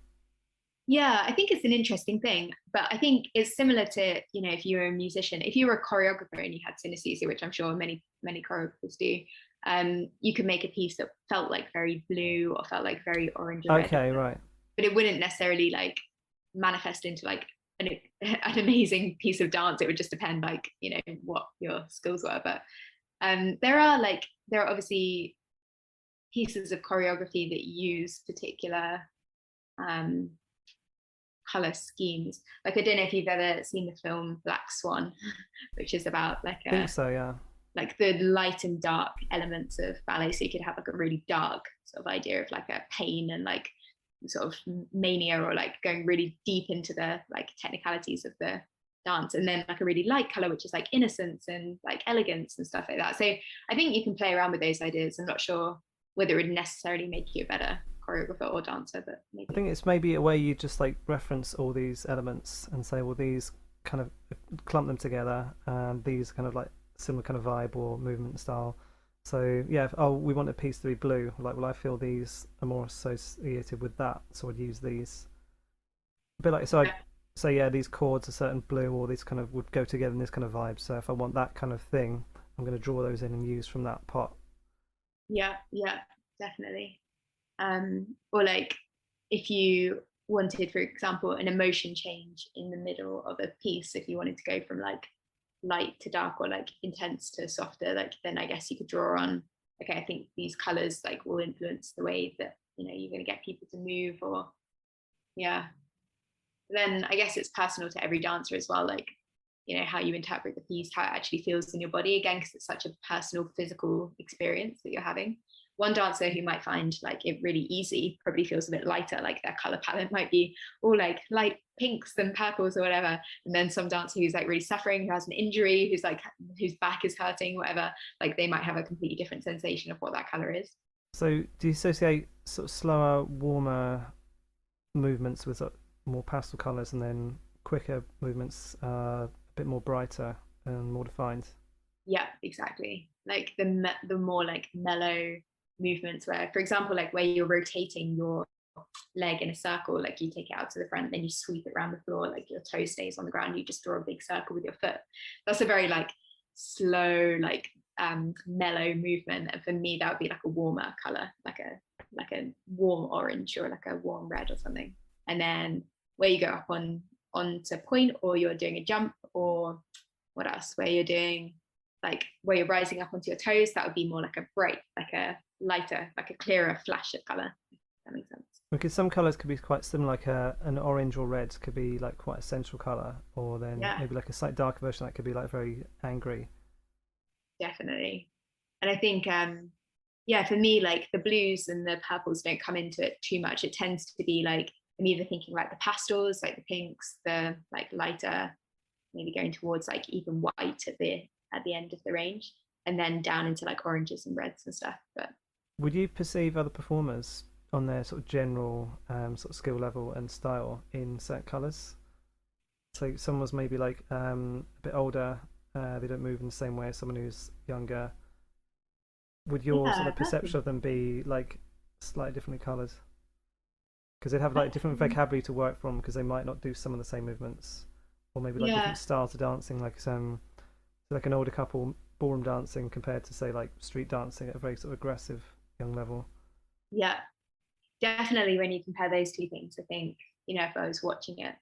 Yeah, I think it's an interesting thing, but I think it's similar to, if you're a musician, if you were a choreographer and you had synesthesia, which I'm sure many choreographers do, you could make a piece that felt like very blue or felt like very orange or red, Okay, right. but it wouldn't necessarily like manifest into like an amazing piece of dance. It would just depend like, what your skills were. But there are obviously pieces of choreography that use particular um color schemes. Like I don't know if you've ever seen the film Black Swan, which is about like I think a so, yeah. like the light and dark elements of ballet. So you could have like a really dark sort of idea of like a pain and like sort of mania or like going really deep into the like technicalities of the dance, and then like a really light color which is like innocence and like elegance and stuff like that. So I think you can play around with those ideas. I'm not sure whether it would necessarily make you a better choreographer or dancer, but I maybe. think it's maybe a way you just like reference all these elements and say, well, these kind of clump them together, and these kind of like similar kind of vibe or movement style. So yeah, oh, we want a piece to be blue. Like, well, I feel these are more associated with that, so I'd use these. A bit like so, I say yeah, these chords are certain blue, or these kind of would go together in this kind of vibe. So if I want that kind of thing, I'm going to draw those in and use from that pot. Yeah, yeah, definitely. Or like if you wanted, for example, an emotion change in the middle of a piece, if you wanted to go from like light to dark or like intense to softer, like then I guess you could draw on, okay, I think these colors like will influence the way that you're going to get people to move, or yeah. Then I guess it's personal to every dancer as well, like how you interpret the piece, how it actually feels in your body, again because it's such a personal physical experience that you're having. One dancer who might find like it really easy probably feels a bit lighter, like their color palette might be all like light pinks and purples or whatever, and then some dancer who's like really suffering, who has an injury, whose back is hurting, whatever, like they might have a completely different sensation of what that color is. So do you associate sort of slower, warmer movements with more pastel colours, and then quicker movements a bit more brighter and more defined? Yeah, exactly. Like the more like mellow movements where, for example, like where you're rotating your leg in a circle, like you take it out to the front, then you sweep it around the floor, like your toe stays on the ground, you just draw a big circle with your foot. That's a very like slow, like mellow movement. And for me, that would be like a warmer color, like a warm orange or like a warm red or something. And then where you go up onto point, or you're doing a jump, or what else? Where you're doing like where you're rising up onto your toes, that would be more like a bright, like a lighter, like a clearer flash of color. If that makes sense. Because some colours could be quite similar, like an orange or red could be like quite a central colour, or then Yeah, maybe like a slight darker version that could be like very angry. definitely. And I think yeah, for me, like the blues and the purples don't come into it too much. It tends to be like I'm either thinking like the pastels, like the pinks, the like lighter, maybe going towards like even white at the end of the range, and then down into like oranges and reds and stuff. But Would you perceive other performers on their sort of general sort of skill level and style in certain colours. So someone's maybe like a bit older, they don't move in the same way as someone who's younger. Would your sort Yeah, of that's perception of them be like slightly differently coloured? Because they'd have like different vocabulary to work from because they might not do some of the same movements, or maybe like yeah, different styles of dancing, like some like an older couple ballroom dancing compared to say like street dancing at a very sort of aggressive young level. yeah. Definitely when you compare those two things, I think, if I was watching it.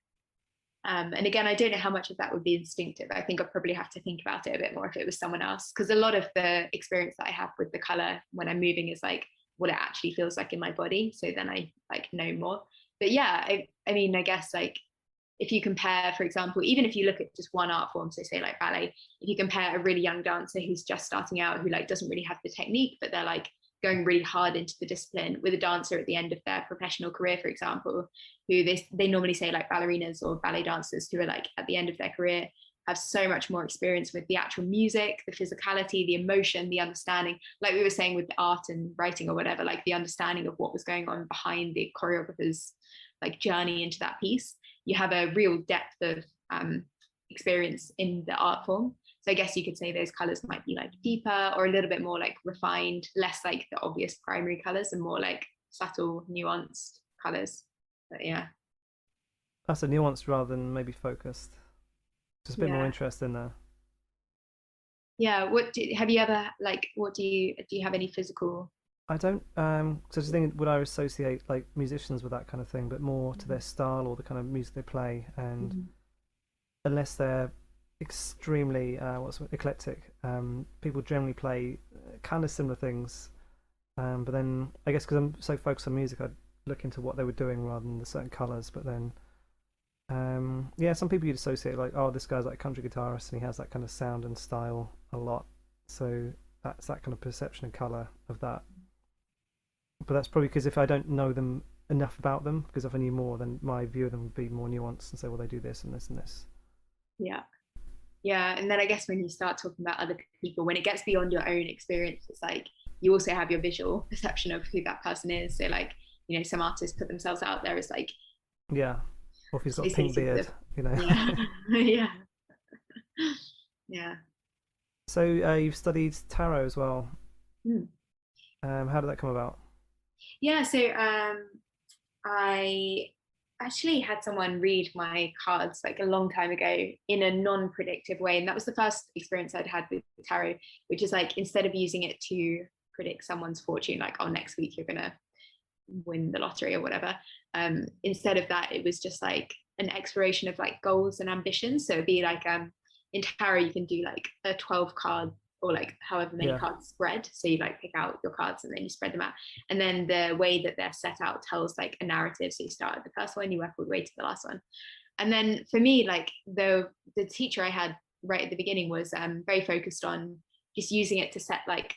And again, I don't know how much of that would be instinctive. I think I'd probably have to think about it a bit more if it was someone else, because a lot of the experience that I have with the color when I'm moving is like what it actually feels like in my body. So then I like know more. But yeah, I mean, I guess like if you compare, for example, even if you look at just one art form, so say like ballet, if you compare a really young dancer who's just starting out, who like doesn't really have the technique, but they're like going really hard into the discipline, with a dancer at the end of their professional career, for example, who they normally say like ballerinas or ballet dancers who are like at the end of their career have so much more experience with the actual music, the physicality, the emotion, the understanding, like we were saying with the art and writing or whatever, like the understanding of what was going on behind the choreographer's like journey into that piece. You have a real depth of experience in the art form. So I guess you could say those colors might be like deeper or a little bit more like refined, less like the obvious primary colors and more like subtle, nuanced colors. But yeah. That's a nuanced rather than maybe focused. Just a bit more Yeah. interest in there. Yeah. Have you ever like what do you have any physical? I don't. So just thinking, would I associate like musicians with that kind of thing, but more to their style or the kind of music they play, and Mhm. unless they're extremely what's eclectic, people generally play kind of similar things. But then I guess because I'm so focused on music, I'd look into what they were doing rather than the certain colors. But then, yeah, some people you'd associate like, oh, this guy's like a country guitarist and he has that kind of sound and style a lot. So that's that kind of perception and color of that. But that's probably because if I don't know them enough about them, because if I knew more, then my view of them would be more nuanced and say, well, they do this and this and this. Yeah. Yeah. And then I guess when you start talking about other people, when it gets beyond your own experience, it's like you also have your visual perception of who that person is. So like, some artists put themselves out there as like Yeah. Or if he's got a pink associated beard, with you know. yeah. Yeah. Yeah. So you've studied tarot as well. Hmm. How did that come about? Yeah. So I actually had someone read my cards like a long time ago in a non-predictive way, and that was the first experience I'd had with tarot, which is like instead of using it to predict someone's fortune, like oh next week you're gonna win the lottery or whatever. Instead of that, it was just like an exploration of like goals and ambitions. So it'd be like in tarot, you can do like a 12 card or like however many Yeah. cards spread. So you like pick out your cards and then you spread them out. And then the way that they're set out tells like a narrative. So you start at the first one, you work all the way to the last one. And then for me, like the teacher I had right at the beginning was very focused on just using it to set like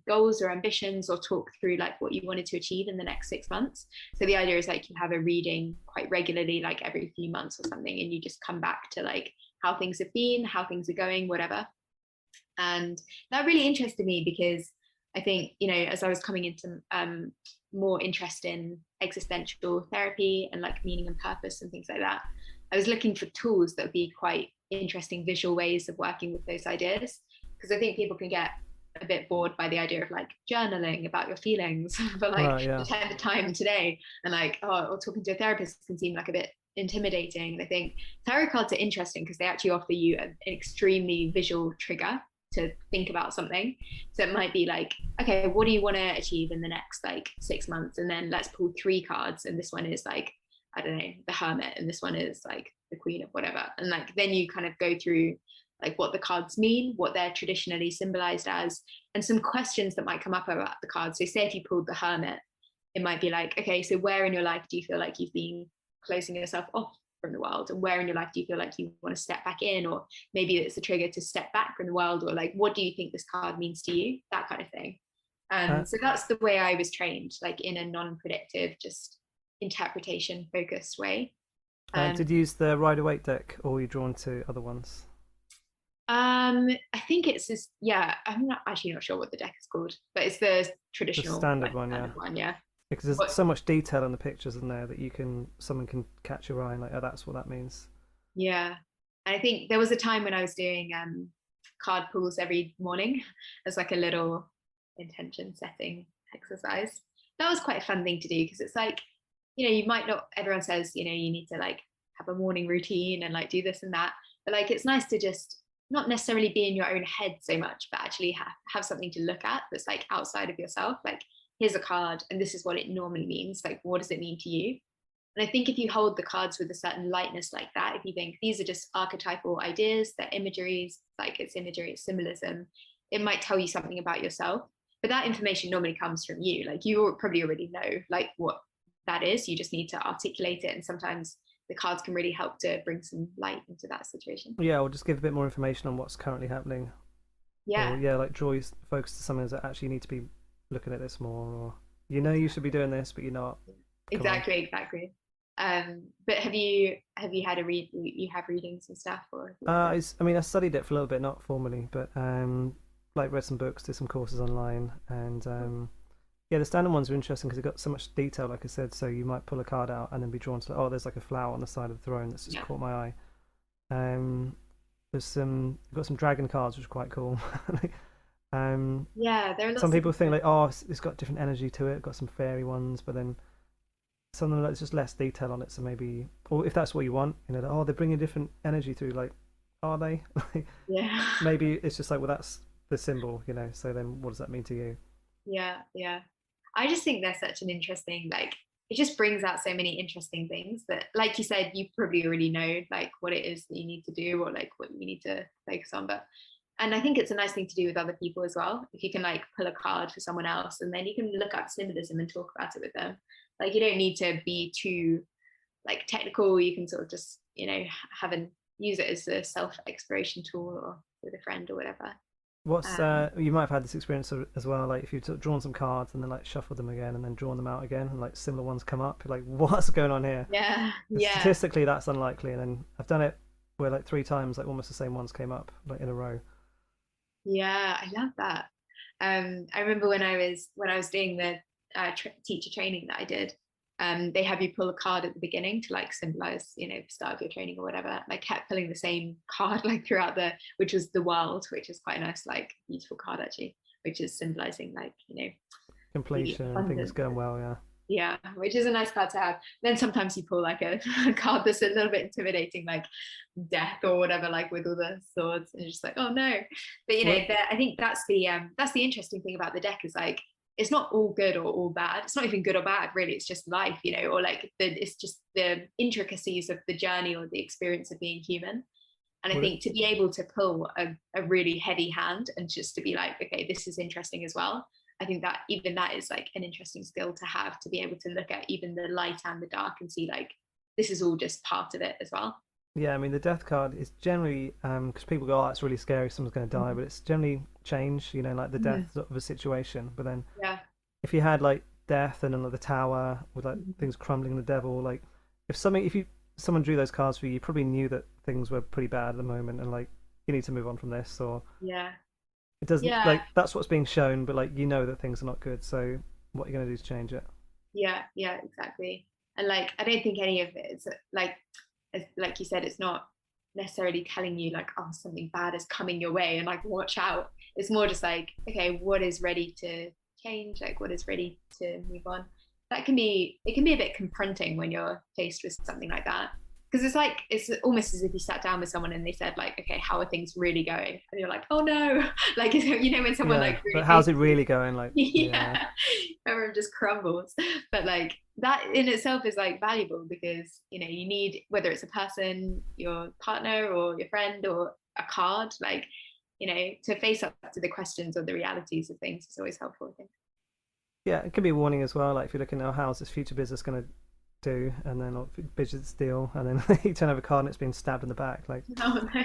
goals or ambitions or talk through like what you wanted to achieve in the next 6 months. So the idea is like you have a reading quite regularly, like every few months or something, and you just come back to like how things have been, how things are going, whatever. And that really interested me because I think, as I was coming into more interest in existential therapy and like meaning and purpose and things like that, I was looking for tools that would be quite interesting visual ways of working with those ideas. Because I think people can get a bit bored by the idea of like journaling about your feelings for like Right. the Yeah. 10th time today, and like or talking to a therapist can seem like a bit intimidating. And I think tarot cards are interesting because they actually offer you an extremely visual trigger to think about something. So it might be like, okay, what do you want to achieve in the next like 6 months? And then let's pull three cards. And this one is like, I don't know, the Hermit, and this one is like the Queen of whatever. And like then you kind of go through like what the cards mean, what they're traditionally symbolized as, and some questions that might come up about the cards. So say if you pulled the Hermit, it might be like, okay, so where in your life do you feel like you've been closing yourself off from the world, and where in your life do you feel like you want to step back in, or maybe it's a trigger to step back from the world, or like what do you think this card means to you, that kind of thing. Uh, So that's the way I was trained, like in a non-predictive, just interpretation focused way. um did you use the Rider Waite deck, or were you drawn to other ones? I think it's this, yeah, I'm not actually not sure what the deck is called, but it's the The traditional standard like one, yeah. standard one, yeah. Because there's so much detail in the pictures in there that someone can catch your eye and like, oh, that's what that means. Yeah. And I think there was a time when I was doing card pulls every morning as like a little intention setting exercise. That was quite a fun thing to do because it's like, you might not, everyone says, you need to like have a morning routine and like do this and that. But like, it's nice to just not necessarily be in your own head so much, but actually have something to look at that's like outside of yourself. Like, here's a card and this is what it normally means. Like, what does it mean to you? And I think if you hold the cards with a certain lightness like that, if you think these are just archetypal ideas, they're imageries, like it's imagery, it's symbolism, it might tell you something about yourself. But that information normally comes from you. Like, you probably already know like what that is. You just need to articulate it. And sometimes the cards can really help to bring some light into that situation. Yeah, or just give a bit more information on what's currently happening. Yeah. Or yeah, like draw your focus to something that actually you need to be looking at this more, or you should be doing this, but you're not. Exactly. But have you had you have readings and stuff, or? I mean, I studied it for a little bit, not formally, but like read some books, did some courses online, and yeah, the standard ones are interesting because they've got so much detail, like I said. So you might pull a card out and then be drawn to, oh, there's like a flower on the side of the throne that's just caught my eye. There's got some dragon cards, which are quite cool. Yeah, there are lots some people think like, oh, it's got different energy to it. Got some fairy ones, but then some of them it's just less detail on it. So maybe, or if that's what you want, oh, they're bringing different energy through. Like, are they? Yeah. Maybe it's just like, well, that's the symbol, So then, what does that mean to you? Yeah. I just think they're such an interesting, like, it just brings out so many interesting things that, like you said, you probably already know like what it is that you need to do or like what you need to focus on. And I think it's a nice thing to do with other people as well. If you can like pull a card for someone else and then you can look up symbolism and talk about it with them. Like, you don't need to be too like technical. You can sort of just, use it as a self-exploration tool or with a friend or whatever. What's you might have had this experience as well, like if you've drawn some cards and then like shuffled them again and then drawn them out again and like similar ones come up, you're like, what's going on here? Yeah. Statistically that's unlikely, and then I've done it where like 3 times like almost the same ones came up like in a row. Yeah, I love that. I remember when I was doing the teacher training that I did, they have you pull a card at the beginning to like symbolize, the start of your training or whatever. And I kept pulling the same card like throughout which was the world, which is quite a nice, like beautiful card actually, which is symbolizing like, completion and things going well. Yeah, which is a nice card to have. Then sometimes you pull like a card that's a little bit intimidating, like death or whatever, like with all the swords, and you're just like, oh no. But I think that's the interesting thing about the deck is like, it's not all good or all bad. It's not even good or bad, really. It's just life, or like it's just the intricacies of the journey or the experience of being human. And I think to be able to pull a really heavy hand and just to be like, okay, this is interesting as well. I think that even that is like an interesting skill to have, to be able to look at even the light and the dark and see like, this is all just part of it as well. Yeah, I mean the death card is generally because people go, oh, it's really scary, someone's going to die, but it's generally change, like the death of a situation. But then if you had like death and another tower with like things crumbling, the devil, like if someone drew those cards for you, you probably knew that things were pretty bad at the moment and like you need to move on from this, or it doesn't like that's what's being shown, but like that things are not good, so what are you going to do to change it? Yeah, exactly. And like I don't think any of it is like you said, it's not necessarily telling you like, oh, something bad is coming your way and like watch out. It's more just like, okay, what is ready to change, like what is ready to move on. It can be a bit confronting when you're faced with something like that, because it's almost as if you sat down with someone and they said like, okay, how are things really going, and you're like, oh no. Like when someone like really, but how's it really going, like everyone just crumbles. But like that in itself is like valuable, because you need, whether it's a person, your partner or your friend or a card, like to face up to the questions or the realities of things is always helpful, I think. Yeah, it can be a warning as well, like if you're looking at how's this future business going to do, and then like, business deal, and then you turn over a card and it's being stabbed in the back, like oh no.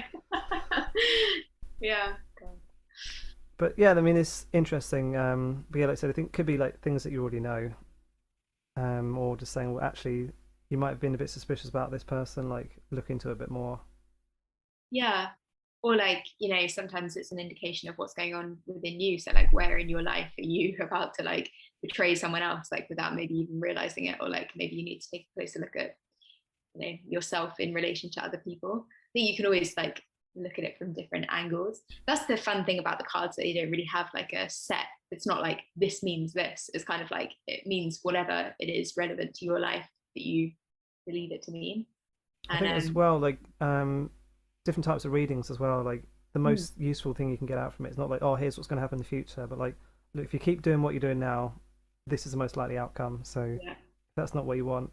Yeah. But yeah, I mean it's interesting. But yeah, like I said, I think it could be like things that you already know, or just saying, well, actually, you might have been a bit suspicious about this person, like look into it a bit more. Yeah, or like sometimes it's an indication of what's going on within you. So like, where in your life are you about to like betray someone else, like without maybe even realizing it, or like maybe you need to take a closer look at, you know, yourself in relation to other people. I think you can always like look at it from different angles. That's the fun thing about the cards, that you don't really have like a set. It's not like this means this. It's kind of like it means whatever it is relevant to your life that you believe it to mean. I And think as well, like different types of readings as well. Like the mm, most useful thing you can get out from it is not like, oh, here's what's going to happen in the future, but like, look, if you keep doing what you're doing now, this is the most likely outcome. So yeah, if that's not what you want,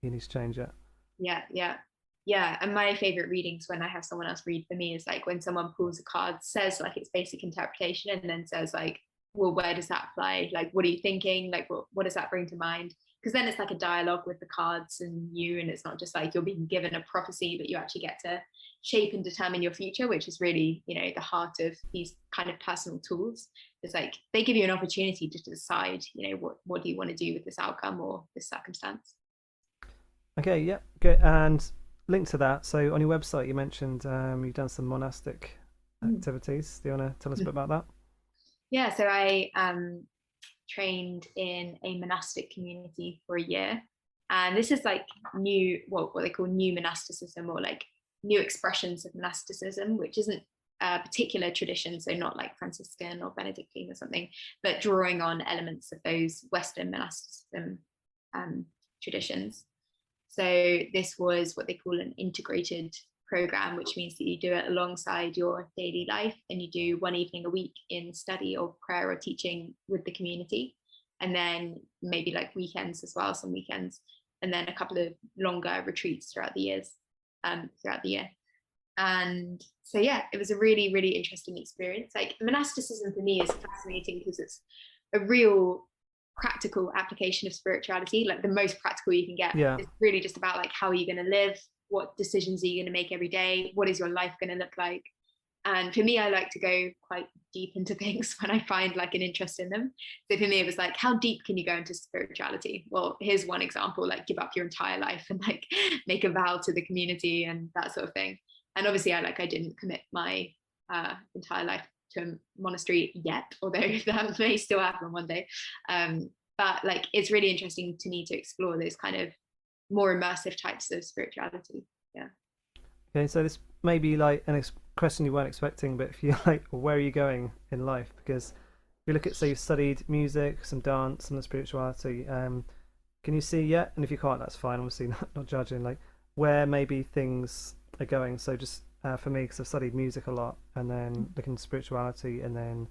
you need to change it. yeah, yeah. Yeah, and my favorite readings when I have someone else read for me is like when someone pulls a card, says like its basic interpretation, and then says like, well, where does that apply? Like, what are you thinking? Like, what does that bring to mind? Because then it's like a dialogue with the cards and you, and it's not just like you're being given a prophecy, but you actually get to shape and determine your future, which is really, you know, the heart of these kind of personal tools. It's like they give you an opportunity to decide, you know, what do you want to do with this outcome or this circumstance. Okay, yeah, good. And linked to that, so on your website, you mentioned you've done some monastic Mm. activities. Do you want to tell us a bit about that? Yeah, so I trained in a monastic community for a year. And this is like new, what they call new monasticism, or like new expressions of monasticism, which isn't a particular tradition, so not like Franciscan or Benedictine or something, but drawing on elements of those Western monasticism traditions. So this was what they call an integrated program, which means that you do it alongside your daily life, and you do one evening a week in study or prayer or teaching with the community, and then maybe like weekends as well, some weekends, and then a couple of longer retreats throughout the years, throughout the year. And so yeah, it was a really, really interesting experience. Like monasticism for me is fascinating because it's a real practical application of spirituality, like the most practical you can get. Yeah. It's really just about like, how are you going to live? What decisions are you going to make every day? What is your life going to look like? And for me, I like to go quite deep into things when I find like an interest in them. So for me, it was like, how deep can you go into spirituality? Well, here's one example, like give up your entire life and like make a vow to the community and that sort of thing. And obviously I didn't commit my entire life to a monastery yet, although that may still happen one day. But like, it's really interesting to me to explore those kind of more immersive types of spirituality. Yeah. Okay, so this may be like an question you weren't expecting, but if you like, where are you going in life? Because if you look at, say, you've studied music, some dance, some of the spirituality, can you see yet? And if you can't, that's fine. Obviously, not judging. Like where maybe things are going. So just for me, because I've studied music a lot, and then looking at spirituality, and then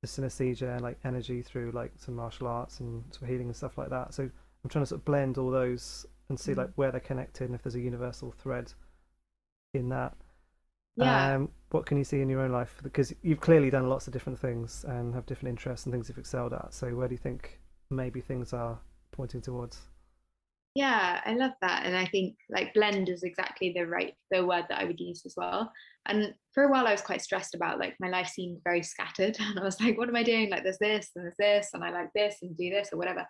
the synesthesia and like energy through like some martial arts and sort of healing and stuff like that. So I'm trying to sort of blend all those and see like where they're connected and if there's a universal thread in that. Yeah. What can you see in your own life? Because you've clearly done lots of different things and have different interests and things you've excelled at. So where do you think maybe things are pointing towards? Yeah, I love that. And I think like blend is exactly the word that I would use as well. And for a while I was quite stressed about like my life seemed very scattered. And I was like, what am I doing? Like there's this and there's this, and I like this and do this or whatever.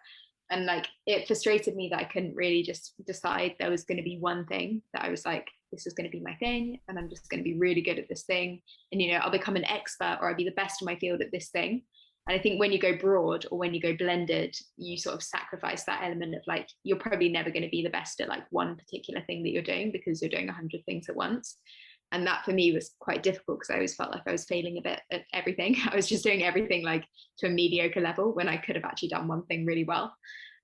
And like it frustrated me that I couldn't really just decide there was going to be one thing that I was like, this is going to be my thing, and I'm just going to be really good at this thing. And you know, I'll become an expert, or I'll be the best in my field at this thing. And I think when you go broad or when you go blended, you sort of sacrifice that element of like, you're probably never going to be the best at like one particular thing that you're doing because you're doing 100 things at once. And that for me was quite difficult because I always felt like I was failing a bit at everything. I was just doing everything like to a mediocre level when I could have actually done one thing really well.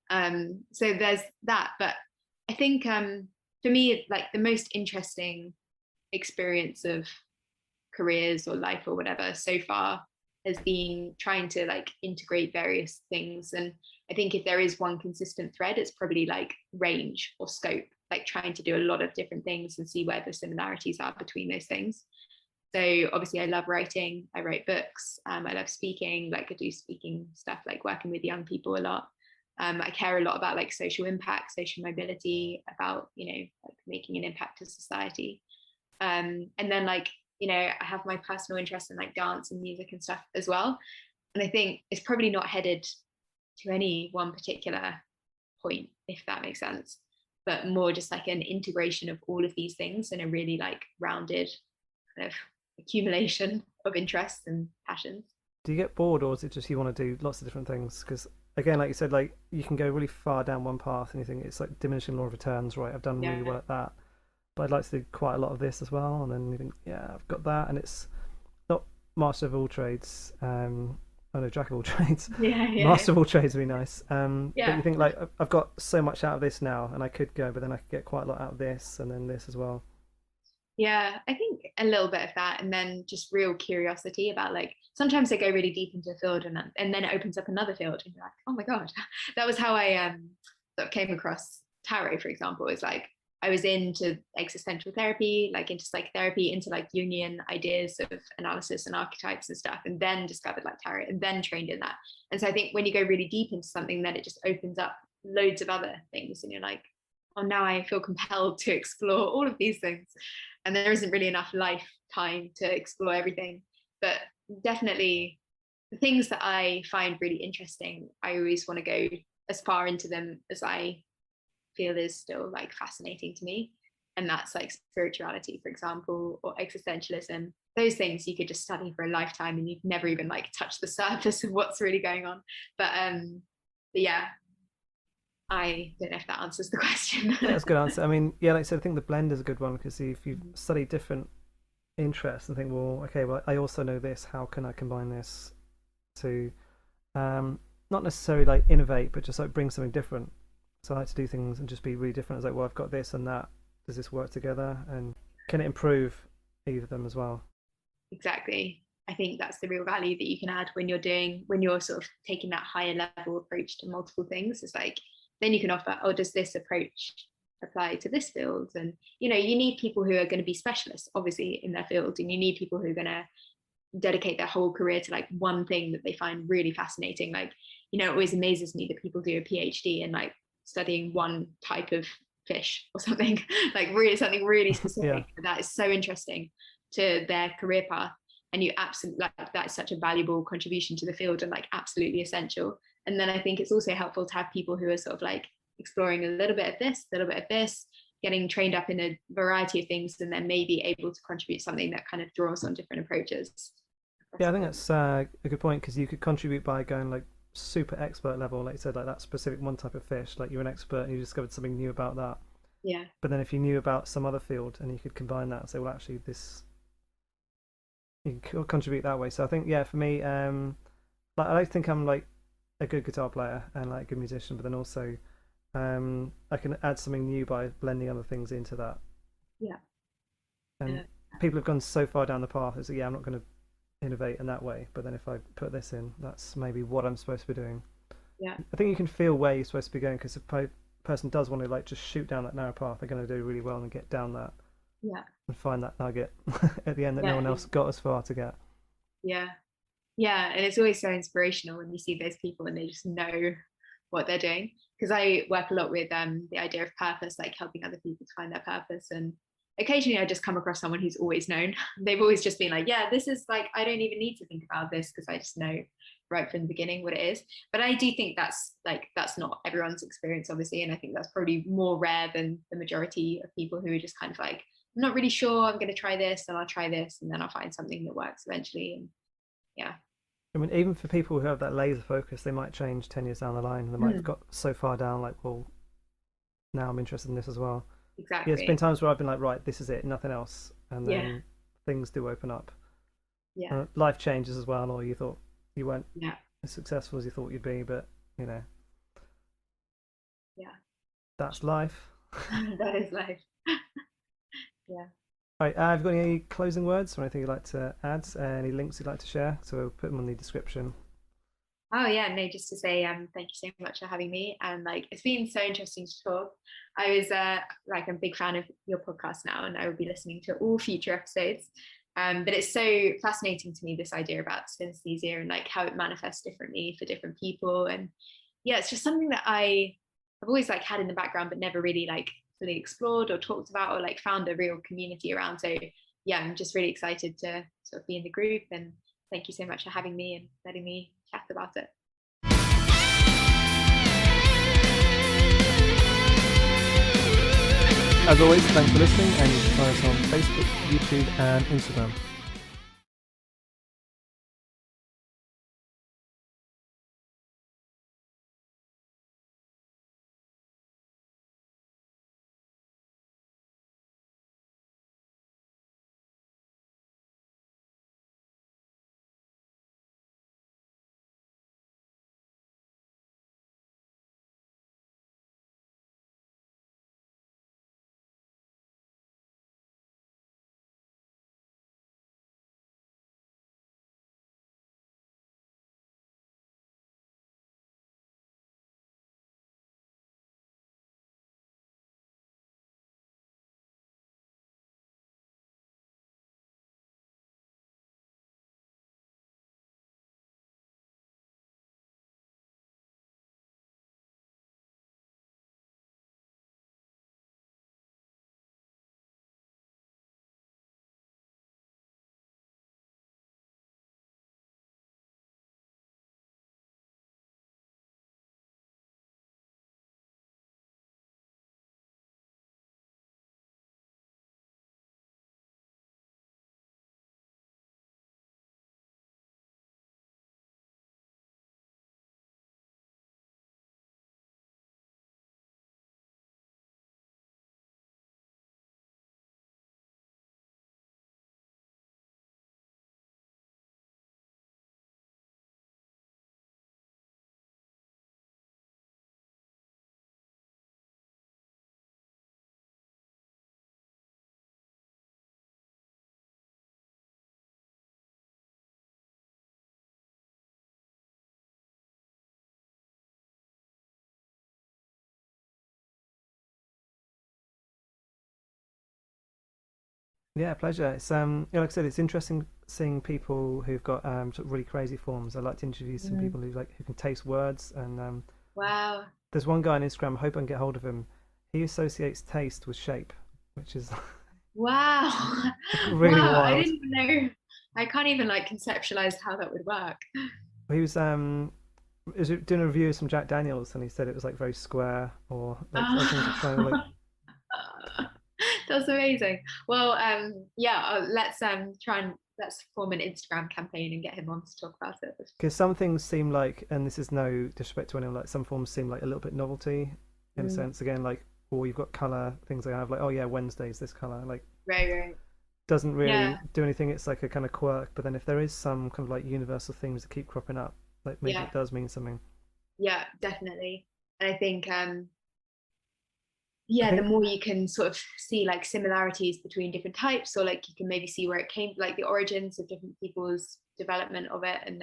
So there's that. But I think for me, like the most interesting experience of careers or life or whatever so far has been trying to like integrate various things. And I think if there is one consistent thread, it's probably like range or scope, like trying to do a lot of different things and see where the similarities are between those things. So obviously I love writing, I write books, I love speaking, like I do speaking stuff, like working with young people a lot. I care a lot about like social impact, social mobility, about, you know, like making an impact to society. And then like, you know, I have my personal interest in like dance and music and stuff as well. And I think it's probably not headed to any one particular point, if that makes sense, but more just like an integration of all of these things in a really like rounded kind of accumulation of interests and passions. Do you get bored, or is it just you want to do lots of different things? Because again, like you said, like you can go really far down one path and you think it's like diminishing law of returns, right? I've done really Yeah. well at that, but I'd like to do quite a lot of this as well. And then you think, yeah, I've got that, and it's not master of all trades. I know jack of all trades. Yeah. Yeah. Master of all trades would be nice. But Yeah. you think like I've got so much out of this now, and I could go, but then I could get quite a lot out of this, and then this as well. Yeah, I think a little bit of that, and then just real curiosity about like sometimes I go really deep into a field, and then it opens up another field, and you're like, oh my god, that was how I sort of came across tarot, for example. Is like I was into existential therapy, like into psychotherapy, into like Jungian ideas of analysis and archetypes and stuff, and then discovered like tarot, and then trained in that. And so I think when you go really deep into something, then it just opens up loads of other things, and you're like, oh, now I feel compelled to explore all of these things, and there isn't really enough life time to explore everything. But definitely the things that I find really interesting, I always want to go as far into them as I feel is still like fascinating to me. And that's like spirituality, for example, or existentialism. Those things you could just study for a lifetime and you've never even like touched the surface of what's really going on. But yeah, I don't know if that answers the question. Yeah, that's a good answer. I mean, yeah, like I said, I think the blend is a good one because if you study different interests and think, well, okay, well, I also know this. How can I combine this to not necessarily like innovate, but just like bring something different? So I like to do things and just be really different. It's like, well, I've got this and that. Does this work together? And can it improve either of them as well? Exactly. I think that's the real value that you can add when you're sort of taking that higher level approach to multiple things. It's like then you can offer, oh, does this approach apply to this field? And you need people who are going to be specialists, obviously, in their field, and you need people who are going to dedicate their whole career to like one thing that they find really fascinating. Like, it always amazes me that people do a PhD in like studying one type of fish or something, like really something really specific. Yeah. That is so interesting to their career path. And you absolutely like that is such a valuable contribution to the field and like absolutely essential. And then I think it's also helpful to have people who are sort of like exploring a little bit of this, a little bit of this, getting trained up in a variety of things, and then maybe able to contribute something that kind of draws on different approaches. Yeah, I think that's a good point because you could contribute by going like super expert level, like you said, like that specific one type of fish, like you're an expert and you discovered something new about that. Yeah. But then if you knew about some other field and you could combine that and say, well, actually, this you can contribute that way. So I think, yeah, for me, like I don't think I'm like a good guitar player and like a good musician, but then also I can add something new by blending other things into that. Yeah. And people have gone so far down the path as yeah, I'm not going to innovate in that way, but then if I put this in, that's maybe what I'm supposed to be doing. Yeah. I think you can feel where you're supposed to be going because if a person does want to like just shoot down that narrow path, they're going to do really well and get down that. Yeah. And find that nugget at the end that yeah. no one else got as far to get. Yeah. Yeah. And it's always so inspirational when you see those people and they just know what they're doing. Because I work a lot with the idea of purpose, like helping other people to find their purpose. And occasionally I just come across someone who's always known. They've always just been like, yeah, this is like, I don't even need to think about this because I just know right from the beginning what it is. But I do think that's not everyone's experience, obviously. And I think that's probably more rare than the majority of people who are just kind of like, I'm not really sure, I'm going to try this and I'll try this and then I'll find something that works eventually. And yeah. I mean, even for people who have that laser focus, they might change 10 years down the line. They might have got so far down, like, well, now I'm interested in this as well. Exactly. Yeah, it's been times where I've been like, right, this is it, nothing else. And then things do open up. Yeah. Life changes as well, or you thought you weren't yeah. as successful as you thought you'd be, but, Yeah. That's life. That is life. Yeah. All right, have you got any closing words or anything you'd like to add? Any links you'd like to share? So we'll put them on the description. Oh yeah, no, just to say thank you so much for having me, and like it's been so interesting to talk. I was like I'm a big fan of your podcast now, and I will be listening to all future episodes. But it's so fascinating to me, this idea about synesthesia and like how it manifests differently for different people. And yeah, it's just something that I've always like had in the background but never really like fully explored or talked about or like found a real community around. So yeah, I'm just really excited to sort of be in the group, and thank you so much for having me and letting me chat about it. As always, thanks for listening, and you can find us on Facebook, YouTube and Instagram. Yeah, pleasure. It's like I said, it's interesting seeing people who've got sort of really crazy forms. I like to interview some Mm. people who can taste words, and Wow. there's one guy on Instagram. I hope I can get hold of him. He associates taste with shape, which is Wow. really Wow. I wild. didn't even know. I can't even like conceptualize how that would work. He was doing a review of some Jack Daniels, and he said it was like very square or like other things like triangle. Like That's amazing. Well, yeah, try and let's form an Instagram campaign and get him on to talk about it. because some things seem like, and this is no disrespect to anyone, like some forms seem like a little bit novelty in a Mm, sense. Again, like, or you've got color things they have, like, oh yeah, Wednesday's this color, like right, right. doesn't Yeah, really do anything. It's like a kind of quirk. But then if there is some kind of like universal themes that keep cropping up, like maybe yeah, it does mean something. yeah, definitely. And I think I yeah, the think, more you can sort of see like similarities between different types, or like you can maybe see where it came, like the origins of different people's development of it, and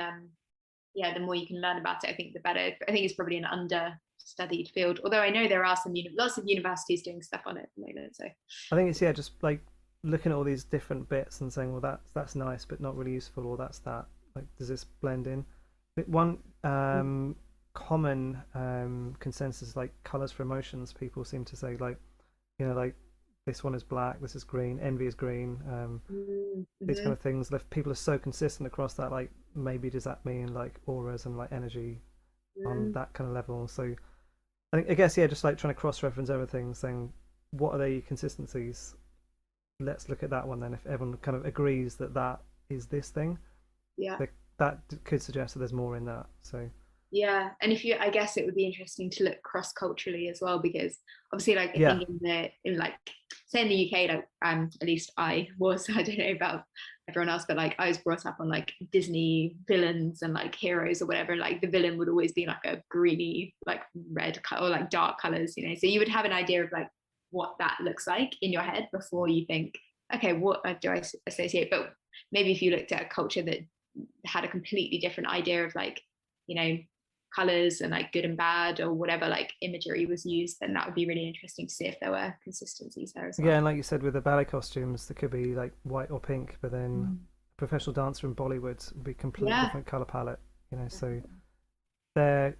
yeah, the more you can learn about it, I think the better. I think it's probably an understudied field. Although I know there are lots of universities doing stuff on it at the moment. So I think it's, yeah, just like looking at all these different bits and saying, well, that's nice, but not really useful, or that's that. Like, does this blend in? One common consensus, like colors for emotions, people seem to say, like, like this one is black, this is green, envy is green. These mm-hmm. kind of things. If people are so consistent across that, like maybe does that mean like auras and like energy on Mm, that kind of level? So I guess, yeah, just like trying to cross-reference everything, saying what are the consistencies. Let's look at that one then. If everyone kind of agrees that that is this thing, yeah. that could suggest that there's more in that. So Yeah, and if you, I guess it would be interesting to look cross culturally as well, because obviously, like I yeah, think in like say in the UK, like at least I was, I don't know about everyone else, but like I was brought up on like Disney villains and like heroes or whatever. Like the villain would always be like a greeny, like red or like dark colors, you know. So you would have an idea of like what that looks like in your head before you think, okay, what do I associate? But maybe if you looked at a culture that had a completely different idea of like, you know, colors and like good and bad or whatever like imagery was used, then that would be really interesting to see if there were consistencies there as yeah, well. and like you said with the ballet costumes, there could be like white or pink, but then Mm. a professional dancer in Bollywood would be completely Yeah, different color palette. So they're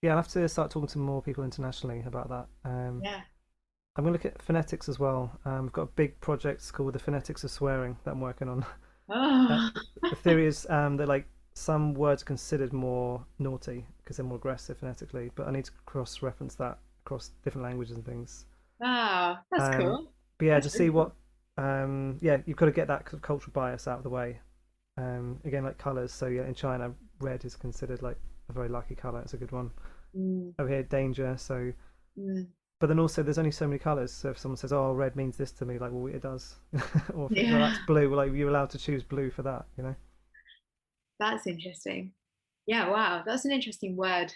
yeah, I'll have to start talking to more people internationally about that. yeah. I'm going to look at phonetics as well. We've got a big project called the phonetics of swearing that I'm working on. Uh, Oh. the theory is that like some words are considered more naughty because they're more aggressive phonetically, but I need to cross-reference that across different languages and things. Wow, that's Um, cool. but yeah, That's to see really cool. what yeah, you've got to get that cultural bias out of the way. Again, like colors. So yeah, in China, red is considered like a very lucky color. It's a good one. Mm, Over here, danger. So mm, but then also there's only so many colors. So if someone says, "Oh, red means this to me," like, well, it does. Or if it's, oh, yeah, that's blue, well, like you're allowed to choose blue for that. that's interesting. Yeah, wow, that's an interesting word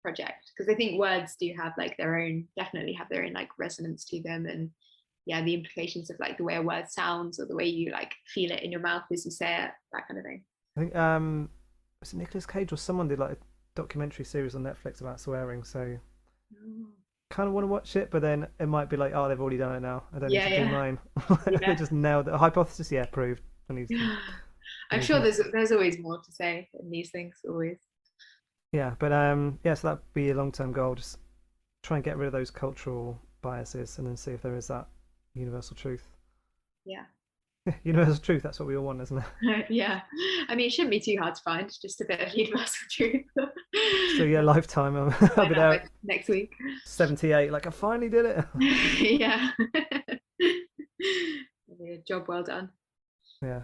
project, because I think words do have like their own, definitely have their own like resonance to them, and yeah, the implications of like the way a word sounds or the way you like feel it in your mouth as you say it, that kind of thing. I think was it Nicolas Cage or someone did like a documentary series on Netflix about swearing. So Oh. kind of want to watch it, but then it might be like, oh, they've already done it now. I don't need Yeah, to do yeah, mine. They yeah. just nailed the hypothesis. Yeah, proved. I need to. I I'm need to sure make. there's always more to say in these things, always. Yeah, but yeah, so that'd be a long-term goal. Just try and get rid of those cultural biases, and then see if there is that universal truth. Yeah. Universal truth. That's what we all want, isn't it? Yeah. I mean, it shouldn't be too hard to find, just a bit of universal truth. So yeah, lifetime. I'll Find be that there by at next week. 78. Like I finally did it. Yeah. Job well done. Yeah.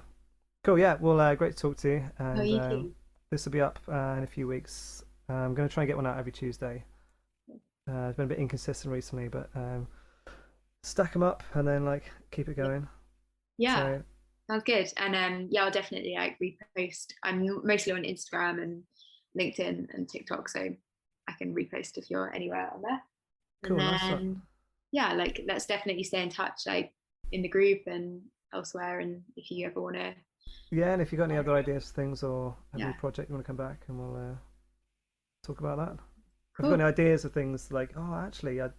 Cool. Yeah. Well, great to talk to you. Oh, And you too. this will be up in a few weeks. I'm going to try and get one out every Tuesday. It's been a bit inconsistent recently, but stack them up and then like keep it Yeah. going. Yeah. So Sounds good. And yeah, I'll definitely like repost. I'm mostly on Instagram and LinkedIn and TikTok, so I can repost if you're anywhere on there. And cool. Nice one. then yeah, like let's definitely stay in touch, like in the group and elsewhere. And if you ever want to, Yeah. And if you've got any other ideas, things, or a new yeah, project you want to come back, and we'll talk about that. If you've got cool. any ideas of things like, oh, actually, I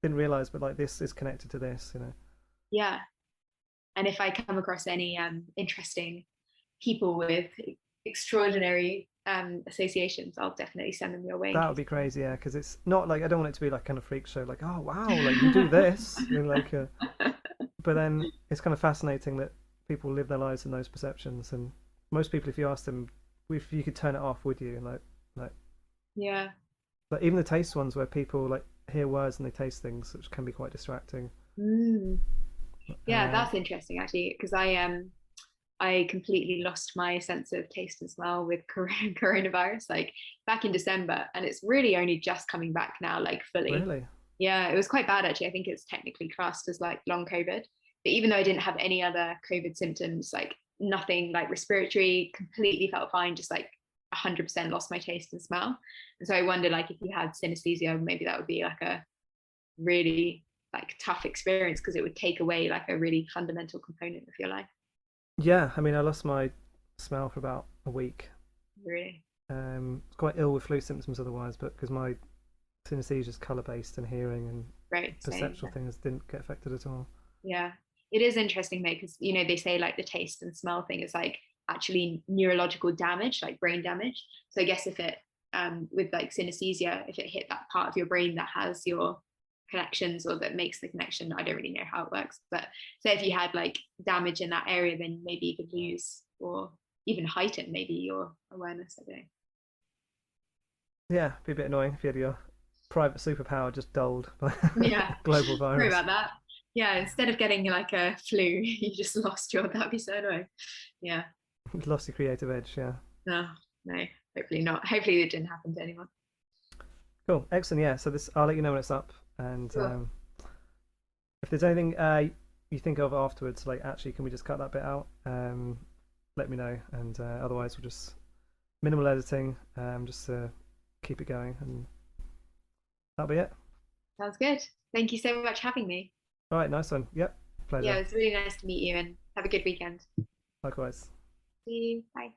didn't realize, but like this is connected to this. Yeah, And if I come across any interesting people with extraordinary associations, I'll definitely send them your way in That would case be you want. crazy, yeah, because it's not like I don't want it to be like kind of freak show, like oh wow, like you do this, you know, like. But then it's kind of fascinating that people live their lives in those perceptions, and most people, if you ask them, if you could turn it off, would you? And like, Yeah. like even the taste ones where people like hear words and they taste things, which can be quite distracting. Mm. Yeah, Uh, that's interesting actually, because I completely lost my sense of taste and smell with coronavirus, like back in December, and it's really only just coming back now, like fully. really? Yeah, it was quite bad actually. I think it's technically classed as like long COVID. But even though I didn't have any other COVID symptoms, like nothing like respiratory, completely felt fine, just like 100% lost my taste and smell. And so I wonder like if you had synesthesia, maybe that would be like a really like tough experience because it would take away like a really fundamental component of your life. Yeah, I mean, I lost my smell for about a week. Really. Quite ill with flu symptoms otherwise, but because my synesthesia is color based and hearing and Right. Same. perceptual things didn't get affected at all. Yeah. It is interesting though, because you know, they say like the taste and smell thing is like actually neurological damage, like brain damage. So I guess if it with like synesthesia, if it hit that part of your brain that has your connections or that makes the connection, I don't really know how it works. But say if you had like damage in that area, then maybe you could lose or even heighten maybe your awareness. I don't know. Yeah, it'd be a bit annoying if you had your private superpower just dulled by Yeah. global Sorry virus. about that. Yeah, instead of getting like a flu, you just lost your, that'd be so annoying. Yeah. Lost your creative edge, yeah. No, no, hopefully not. Hopefully it didn't happen to anyone. Cool, excellent. Yeah, so this I'll let you know when it's up, and Sure. if there's anything you think of afterwards, like actually, can we just cut that bit out? Let me know, and otherwise we'll just minimal editing, just to keep it going, and that'll be it. Sounds good. Thank you so much for having me. All right, nice one. Yep, Yeah, pleasure. it's really nice to meet you and have a good weekend. Likewise. See you. Bye.